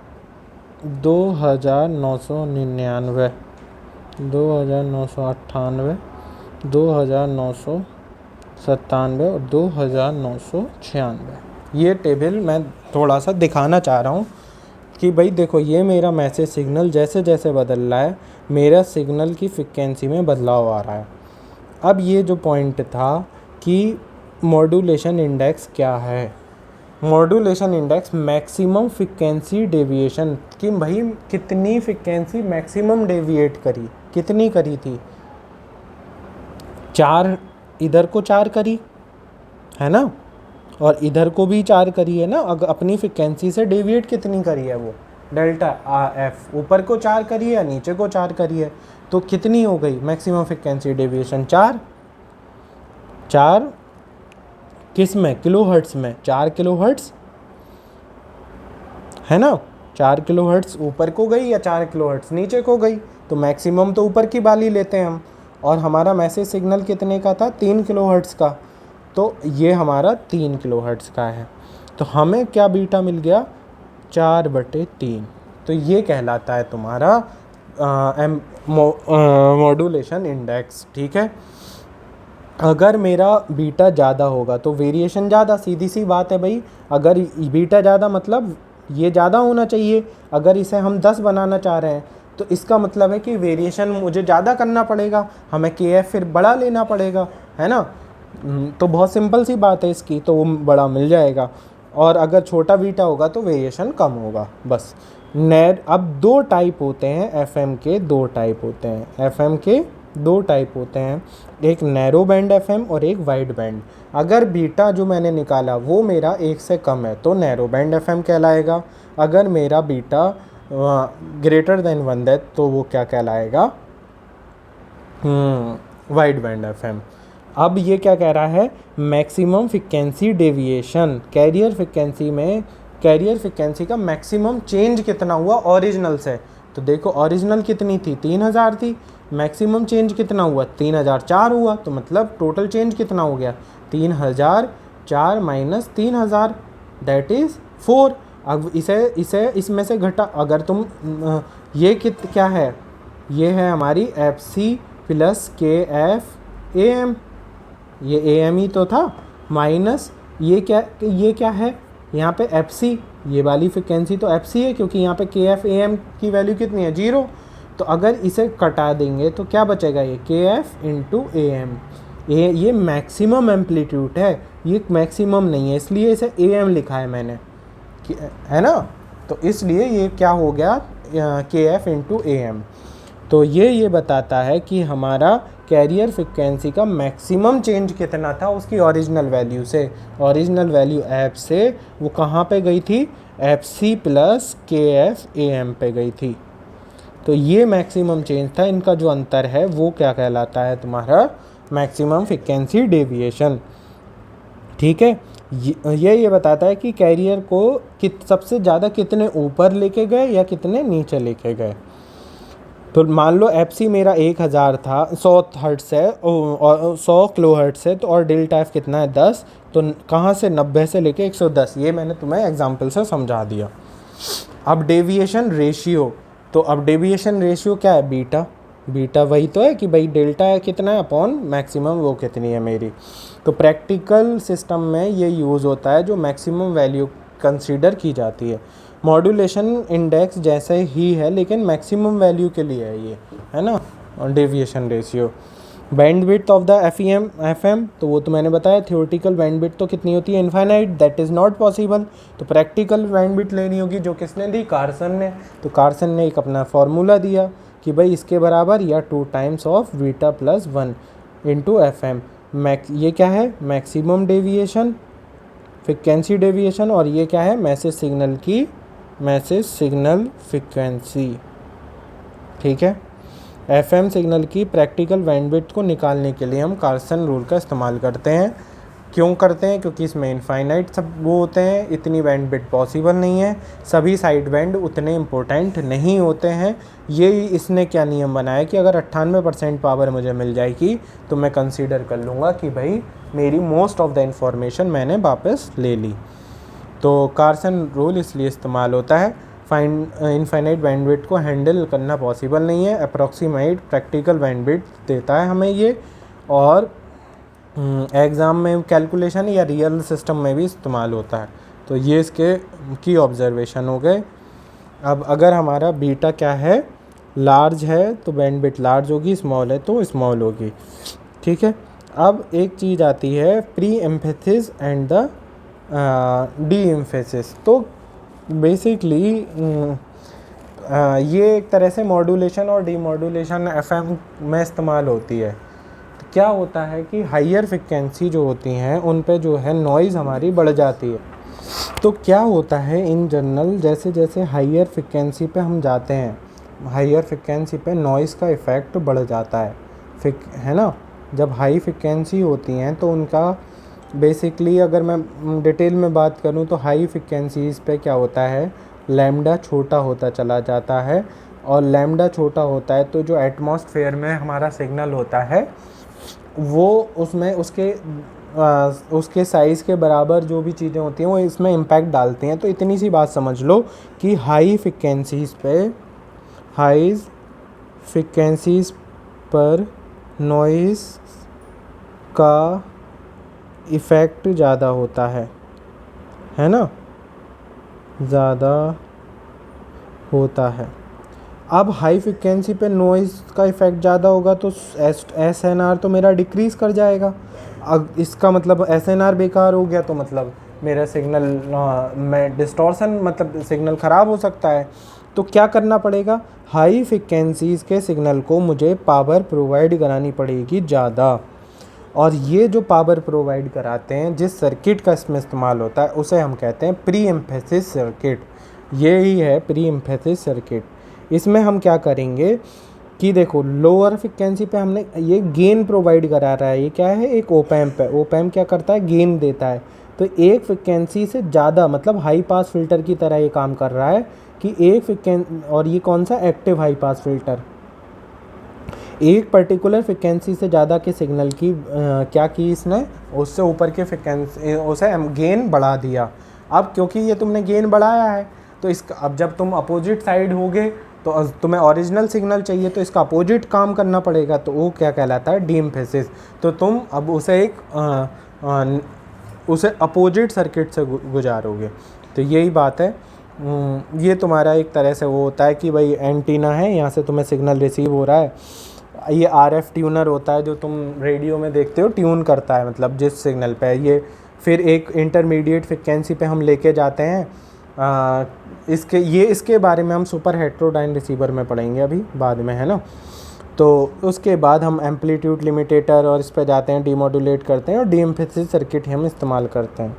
2999 2998 2997 और 2996। ये टेबल मैं थोड़ा सा दिखाना चाह रहा हूँ कि भाई देखो, ये मेरा मैसेज सिग्नल जैसे जैसे बदल रहा है, मेरा सिग्नल की फ्रिक्वेंसी में बदलाव आ रहा है। अब ये जो पॉइंट था कि मॉड्यूलेशन इंडेक्स क्या है, modulation index maximum frequency deviation, कि भाई कितनी फ्रिक्वेंसी मैक्सिमम डेविएट करी, कितनी करी थी, 4, इधर को 4 करी है ना, और इधर को भी 4 करी है ना। अगर अपनी फ्रिक्वेंसी से डेविएट कितनी करी है, वो डेल्टा एफ, ऊपर को 4 करी है या नीचे को 4 करी है, तो कितनी हो गई मैक्सिमम फ्रिक्वेंसी डेविएशन, 4 किस में, किलो हर्ट्ज़ में, 4 किलो हर्ट्ज़ है ना, 4 किलो हर्ट्ज़ ऊपर को गई या 4 किलो हर्ट्ज़ नीचे को गई, तो मैक्सिमम तो ऊपर की वाली लेते हैं हम। और हमारा मैसेज सिग्नल कितने का था, 3 किलो हर्ट्ज़ का, तो ये हमारा 3 किलो हर्ट्ज़ का है। तो हमें क्या बीटा मिल गया, 4/3। तो ये कहलाता है तुम्हारा मॉड्यूलेशन इंडेक्स। ठीक है। अगर मेरा बीटा ज़्यादा होगा तो वेरिएशन ज़्यादा, सीधी सी बात है भाई। अगर बीटा ज़्यादा मतलब ये ज़्यादा होना चाहिए। अगर इसे हम 10 बनाना चाह रहे हैं तो इसका मतलब है कि वेरिएशन मुझे ज़्यादा करना पड़ेगा, हमें kf फिर बड़ा लेना पड़ेगा, है ना। तो बहुत सिंपल सी बात है इसकी, तो वो बड़ा मिल जाएगा। और अगर छोटा बीटा होगा तो वेरिएशन कम होगा, बस। अब 2 टाइप होते हैं FM के, 2 टाइप होते हैं FM के, 2 टाइप होते हैं, एक नैरो बैंड FM और एक वाइड बैंड। अगर बीटा जो मैंने निकाला वो मेरा 1 से कम है तो नैरो बैंड FM कहलाएगा। अगर मेरा बीटा ग्रेटर देन 1 है तो वो क्या कहलाएगा, वाइड बैंड FM। अब ये क्या कह रहा है, maximum frequency deviation, carrier frequency में, कैरियर फ्रिक्वेंसी का मैक्सिमम चेंज कितना हुआ ओरिजिनल से। तो देखो ओरिजिनल कितनी थी, 3000 थी, मैक्सिमम चेंज कितना हुआ, 3004 हुआ। तो मतलब टोटल चेंज कितना हो गया, 3004 माइनस 3000 दैट इज़ 4। अब इसे इसमें से घटा, अगर तुम ये क्या है, ये है हमारी FC प्लस के एफ ए एम, ये ए एम ही तो था, माइनस ये क्या है यहाँ पे एफ सी, ये वाली फ्रिक्वेंसी तो एफ सी है क्योंकि यहाँ पे के एफ ए एम की वैल्यू कितनी है 0। तो अगर इसे कटा देंगे तो क्या बचेगा, ये के एफ इंटू ए एम। ये मैक्सिमम एम्पलीट्यूड है, ये मैक्सिमम नहीं है, इसलिए इसे ए एम लिखा है मैंने, है ना। तो इसलिए ये क्या हो गया, के एफ इंटू ए एम। तो ये बताता है कि हमारा कैरियर फ्रिक्वेंसी का मैक्सिमम चेंज कितना था उसकी ओरिजिनल वैल्यू से। ओरिजिनल वैल्यू एफ से वो कहाँ पे गई थी, एफ सी प्लस के एफ ए एम पे गई थी। तो ये मैक्सिमम चेंज था, इनका जो अंतर है वो क्या कहलाता है, तुम्हारा मैक्सिमम फ्रिक्वेंसी डेविएशन। ठीक है, ये बताता है कि कैरियर को सबसे ज़्यादा कितने ऊपर लेके गए या कितने नीचे लेके गए। तो मान लो एफ सी मेरा 1000 था, 100 हर्ट्स है और 100 किलो हर्ट्स है, तो और डेल्टा एफ कितना है 10, तो कहाँ से 90 से लेके 110, ये मैंने तुम्हें एग्जांपल से समझा दिया। अब डेविएशन रेशियो, तो अब डेविएशन रेशियो क्या है, बीटा। बीटा वही तो है कि भाई डेल्टा कितना है अपॉन मैक्सिमम वो कितनी है मेरी। तो प्रैक्टिकल सिस्टम में ये यूज़ होता है जो मैक्सिमम वैल्यू कंसीडर की जाती है। मॉड्यूलेशन इंडेक्स जैसे ही है लेकिन मैक्सिमम वैल्यू के लिए है ये, है ना। और deviation ratio, bandwidth of the FM, तो वो तो मैंने बताया, थ्योरेटिकल बैंडविड्थ तो कितनी होती है, infinite, that is not possible. तो प्रैक्टिकल बैंडविड्थ लेनी होगी, जो किसने दी, कार्सन ने। तो कार्सन ने एक अपना फॉर्मूला दिया कि भाई इसके बराबर या 2 times of beta plus 1 into f m. ये क्या है, मैक्सिमम डेविएशन, फ्रिक्वेंसी डेविएशन, और ये क्या है, मैसेज सिग्नल फ्रिक्वेंसी। ठीक है, एफएम सिग्नल की प्रैक्टिकल बैंडविड्थ को निकालने के लिए हम कार्सन रूल का इस्तेमाल करते हैं। क्यों करते हैं, क्योंकि इसमें इनफाइनाइट सब वो होते हैं, इतनी बैंडविड्थ पॉसिबल नहीं है, सभी साइड बैंड उतने इम्पोर्टेंट नहीं होते हैं। ये इसने क्या नियम बनाया कि अगर 98% पावर मुझे मिल जाएगी तो मैं कंसीडर कर लूँगा कि भाई मेरी मोस्ट ऑफ द इंफॉर्मेशन मैंने वापस ले ली। तो कार्सन रूल इसलिए इस्तेमाल होता है। इनफाइनाइट बैंडविड्थ को हैंडल करना पॉसिबल नहीं है, अप्रॉक्सीमेट प्रैक्टिकल बैंडविड्थ देता है हमें ये, और एग्ज़ाम में कैलकुलेशन या रियल सिस्टम में भी इस्तेमाल होता है। तो ये इसके की ऑब्जर्वेशन हो गए। अब अगर हमारा बीटा क्या है, लार्ज है तो बैंडविड्थ लार्ज होगी, स्मॉल है तो स्मॉल होगी। ठीक है, अब एक चीज़ आती है pre emphasis and the D emphasis. तो बेसिकली ये एक तरह से मॉड्यूलेशन और डीमॉड्यूलेशन एफएम में इस्तेमाल होती है। तो क्या होता है कि हाइयर फ्रिक्वेंसी जो होती हैं उन पे जो है नॉइज़ हमारी बढ़ जाती है। तो क्या होता है इन जनरल, जैसे जैसे हाइयर फ्रिक्वेंसी पे हम जाते हैं, हाइयर फ्रिक्वेंसी पे नॉइज़ का इफ़ेक्ट बढ़ जाता है ना। जब हाई फ्रिक्वेंसी होती हैं तो उनका बेसिकली, अगर मैं डिटेल में बात करूं तो हाई फ्रिक्वेंसीज़ पे क्या होता है, लैम्डा छोटा होता चला जाता है, और लैम्डा छोटा होता है तो जो एटमॉस्फेयर में हमारा सिग्नल होता है वो उसमें उसके साइज़ के बराबर जो भी चीज़ें होती हैं वो इसमें इम्पैक्ट डालती हैं। तो इतनी सी बात समझ लो कि हाई फ्रिक्वेंसीज़ पर नॉइज़ का इफ़ेक्ट ज़्यादा होता है ना, ज़्यादा होता है। अब हाई फ्रिक्वेंसी पे नॉइज़ का इफ़ेक्ट ज़्यादा होगा तो SNR तो मेरा डिक्रीज़ कर जाएगा। अब इसका मतलब SNR बेकार हो गया तो मतलब मेरा सिग्नल में डिस्टॉर्शन, मतलब सिग्नल ख़राब हो सकता है। तो क्या करना पड़ेगा, हाई फ्रिक्वेंसीज़ के सिग्नल को मुझे पावर प्रोवाइड करानी पड़ेगी ज़्यादा, और ये जो पावर प्रोवाइड कराते हैं, जिस सर्किट का इसमें इस्तेमाल होता है उसे हम कहते हैं प्री एम्फेसिस सर्किट। ये ही है प्री एम्फेसिस सर्किट। इसमें हम क्या करेंगे कि देखो लोअर फ्रिक्वेंसी पे हमने ये गेन प्रोवाइड करा रहा है, ये क्या है, एक ओप एम्प है। ओप एम्प क्या करता है, गेन देता है। तो एक फ्रिक्वेंसी से ज़्यादा, मतलब हाई पास फिल्टर की तरह ये काम कर रहा है कि एक फ्रिक्वेंसी, और ये कौन सा, एक्टिव हाई पास फिल्टर, एक पर्टिकुलर फ्रिक्वेंसी से ज़्यादा के सिग्नल की क्या की इसने, उससे ऊपर के फ्रिक्वेंसी उसे गेन बढ़ा दिया। अब क्योंकि ये तुमने गेन बढ़ाया है तो इसका, अब जब तुम अपोजिट साइड होगे तो तुम्हें ओरिजिनल सिग्नल चाहिए तो इसका अपोजिट काम करना पड़ेगा, तो वो क्या कहलाता है, डीएम्फेसिस। तो तुम अब उसे उसे अपोजिट सर्किट से गुजारोगे। तो यही बात है। ये तुम्हारा एक तरह से वो होता है कि भाई एंटीना है, यहाँ से तुम्हें सिग्नल रिसीव हो रहा है। ये आरएफ ट्यूनर होता है जो तुम रेडियो में देखते हो, ट्यून करता है मतलब जिस सिग्नल पे ये, फिर एक इंटरमीडिएट फ्रिक्वेंसी पे हम लेके जाते हैं। इसके बारे में हम सुपर हेट्रोडाइन रिसीवर में पढ़ेंगे अभी बाद में, है ना। तो उसके बाद हम एम्पलीट्यूड लिमिटेटर और इस पे जाते हैं, डीमॉड्यूलेट करते हैं और डीएम्फेसिस सर्किट हम इस्तेमाल करते हैं।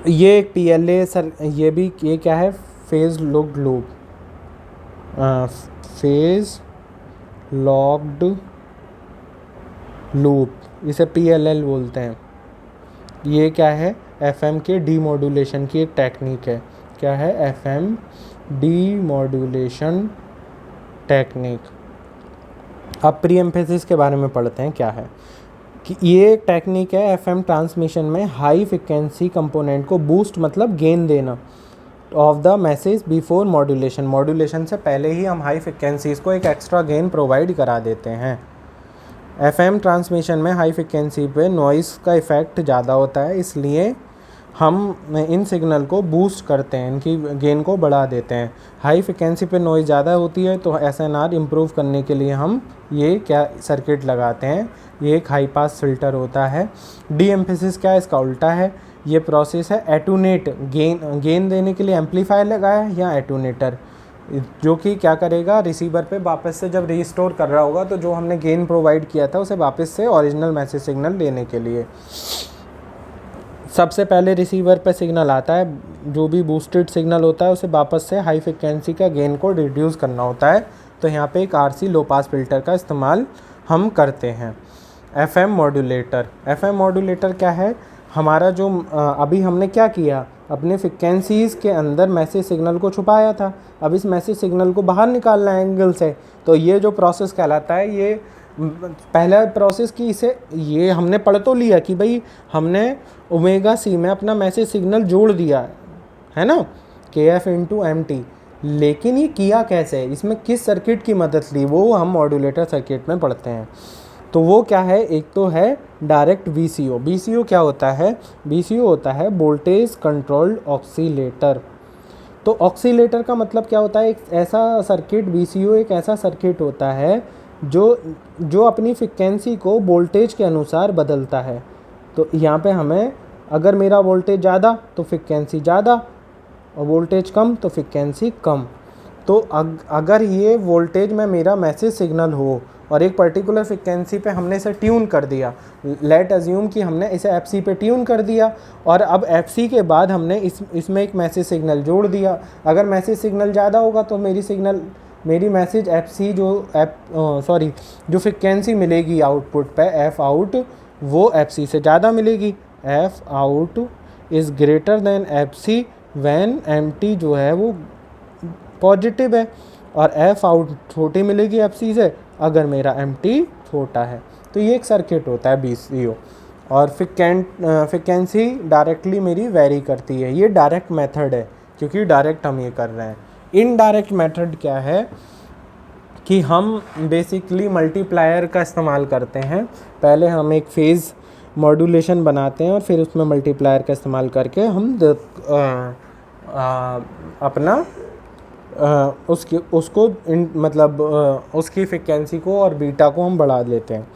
ये एक PLA सर, ये क्या है, phase locked loop, phase locked loop, इसे PLL बोलते हैं। ये क्या है, FM के डीमॉड्यूलेशन की एक टेक्निक है। क्या है, FM डीमॉड्यूलेशन टेक्निक। अब प्री एम्फेसिस के बारे में पढ़ते हैं क्या है, कि ये एक टेक्निक है FM ट्रांसमिशन में हाई फ्रिक्वेंसी कंपोनेंट को बूस्ट मतलब गेन देना of the message before modulation. Modulation से पहले ही हम हाई फ्रिक्वेंसीज को एक एक्स्ट्रा गेन प्रोवाइड करा देते हैं। FM ट्रांसमिशन में हाई फ्रिक्वेंसी पे नॉइज़ का इफ़ेक्ट ज़्यादा होता है, इसलिए हम इन सिग्नल को बूस्ट करते हैं, इनकी गेन को बढ़ा देते हैं। हाई फ्रिक्वेंसी पे नॉइज़ ज़्यादा होती है तो SNR इम्प्रूव करने के लिए हम ये क्या सर्किट लगाते हैं, ये एक हाई पास फिल्टर होता है। डीएम्फेसिस क्या है, इसका उल्टा है। ये प्रोसेस है एटूनेट, गेन देने के लिए एम्पलीफायर लगाया या एटूनेटर, जो कि क्या करेगा, रिसीवर पे वापस से जब रिस्टोर कर रहा होगा तो जो हमने गेन प्रोवाइड किया था उसे वापस से ओरिजिनल मैसेज सिग्नल देने के लिए। सबसे पहले रिसीवर पे सिग्नल आता है, जो भी बूस्टेड सिग्नल होता है उसे वापस से हाई फ्रिक्वेंसी का गेन को रिड्यूस करना होता है। तो यहाँ पे एक RC लो पास फिल्टर का इस्तेमाल हम करते हैं। FM मॉड्यूलेटर क्या है, हमारा जो अभी हमने क्या किया, अपने फ्रिक्वेंसीज़ के अंदर मैसेज सिग्नल को छुपाया था, अब इस मैसेज सिग्नल को बाहर निकालना है एंगल से। तो ये जो प्रोसेस कहलाता है, ये पहला प्रोसेस की इसे ये हमने पढ़ तो लिया कि भाई हमने ओमेगा C में अपना मैसेज सिग्नल जोड़ दिया है ना, KF × MT, लेकिन ये किया कैसे, इसमें किस सर्किट की मदद ली, वो हम मॉड्यूलेटर सर्किट में पढ़ते हैं। तो वो क्या है, एक तो है डायरेक्ट VCO क्या होता है, VCO होता है वोल्टेज कंट्रोल्ड ऑक्सीलेटर। तो ऑक्सीलेटर का मतलब क्या होता है, एक ऐसा सर्किट, VCO एक ऐसा सर्किट होता है जो अपनी फ्रिक्वेंसी को वोल्टेज के अनुसार बदलता है। तो यहाँ पे हमें, अगर मेरा वोल्टेज ज़्यादा तो फ्रिक्वेंसी ज़्यादा, और वोल्टेज कम तो फ्रिक्वेंसी कम। तो अगर ये वोल्टेज में मेरा मैसेज सिग्नल हो और एक पर्टिकुलर फ्रिक्वेंसी पे हमने इसे ट्यून कर दिया, लेट अज्यूम कि हमने इसे FC पे ट्यून कर दिया, और अब FC के बाद हमने इसमें एक मैसेज सिग्नल जोड़ दिया। अगर मैसेज सिग्नल ज़्यादा होगा तो मेरी मैसेज FC जो फ्रिक्वेंसी मिलेगी आउटपुट पे F आउट, वो FC से ज़्यादा मिलेगी। F out is greater than FC when MT जो है वो पॉजिटिव है, और F आउट छोटी मिलेगी FC से अगर मेरा MT छोटा है। तो ये एक सर्किट होता है VCO, और फ्रिक्वेंसी डायरेक्टली मेरी वेरी करती है। ये डायरेक्ट मेथड है क्योंकि डायरेक्ट हम ये कर रहे हैं। इनडायरेक्ट मेथड क्या है कि हम बेसिकली मल्टीप्लायर का इस्तेमाल करते हैं। पहले हम एक फेज़ मॉड्यूलेशन बनाते हैं और फिर उसमें मल्टीप्लायर का इस्तेमाल करके हम उसकी फ्रिक्वेंसी को और बीटा को हम बढ़ा लेते हैं।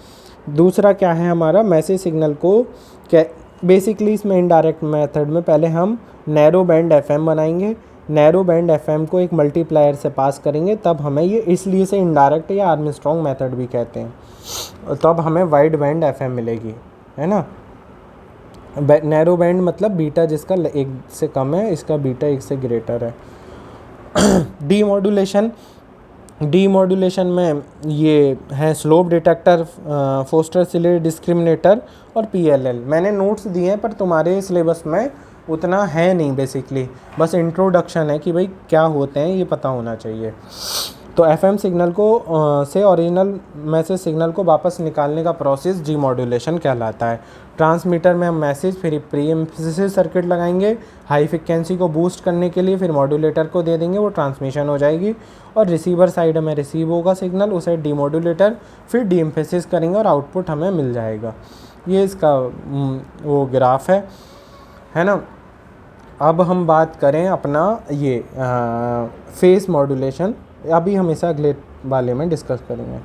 दूसरा क्या है हमारा, मैसेज सिग्नल को बेसिकली इसमें इनडायरेक्ट मेथड में पहले हम नैरो बैंड FM बनाएंगे, नैरो बैंड FM को एक मल्टीप्लायर से पास करेंगे, तब हमें ये, इसलिए से इनडायरेक्ट या आर्मस्ट्रॉन्ग मेथड भी कहते हैं, तब हमें वाइड बैंड FM मिलेगी, है ना। नैरो बैंड मतलब बीटा जिसका 1 से कम है, इसका बीटा 1 से ग्रेटर है। डीमॉड्यूलेशन में ये है स्लोप डिटेक्टर, फोस्टर-सिले डिस्क्रिमिनेटर और PLL। मैंने नोट्स दिए हैं पर तुम्हारे सिलेबस में उतना है नहीं, बेसिकली बस इंट्रोडक्शन है कि भाई क्या होते हैं ये पता होना चाहिए। तो एफएम सिग्नल को से ओरिजिनल मैसेज सिग्नल को वापस निकालने का प्रोसेस डीमॉड्यूलेशन कहलाता है। ट्रांसमीटर में हम मैसेज फिर प्री एम्फेसिस सर्किट लगाएंगे हाई फ्रिक्वेंसी को बूस्ट करने के लिए, फिर मॉड्यूलेटर को दे देंगे, वो ट्रांसमिशन हो जाएगी। और रिसीवर साइड में रिसीव होगा सिग्नल, उसे डीमॉड्यूलेटर फिर डी एम्फेसिस करेंगे और आउटपुट हमें मिल जाएगा। ये इसका वो ग्राफ है ना। अब हम बात करें अपना ये फेस मॉड्यूलेशन, अभी हम इसे अगले वाले में डिस्कस करेंगे।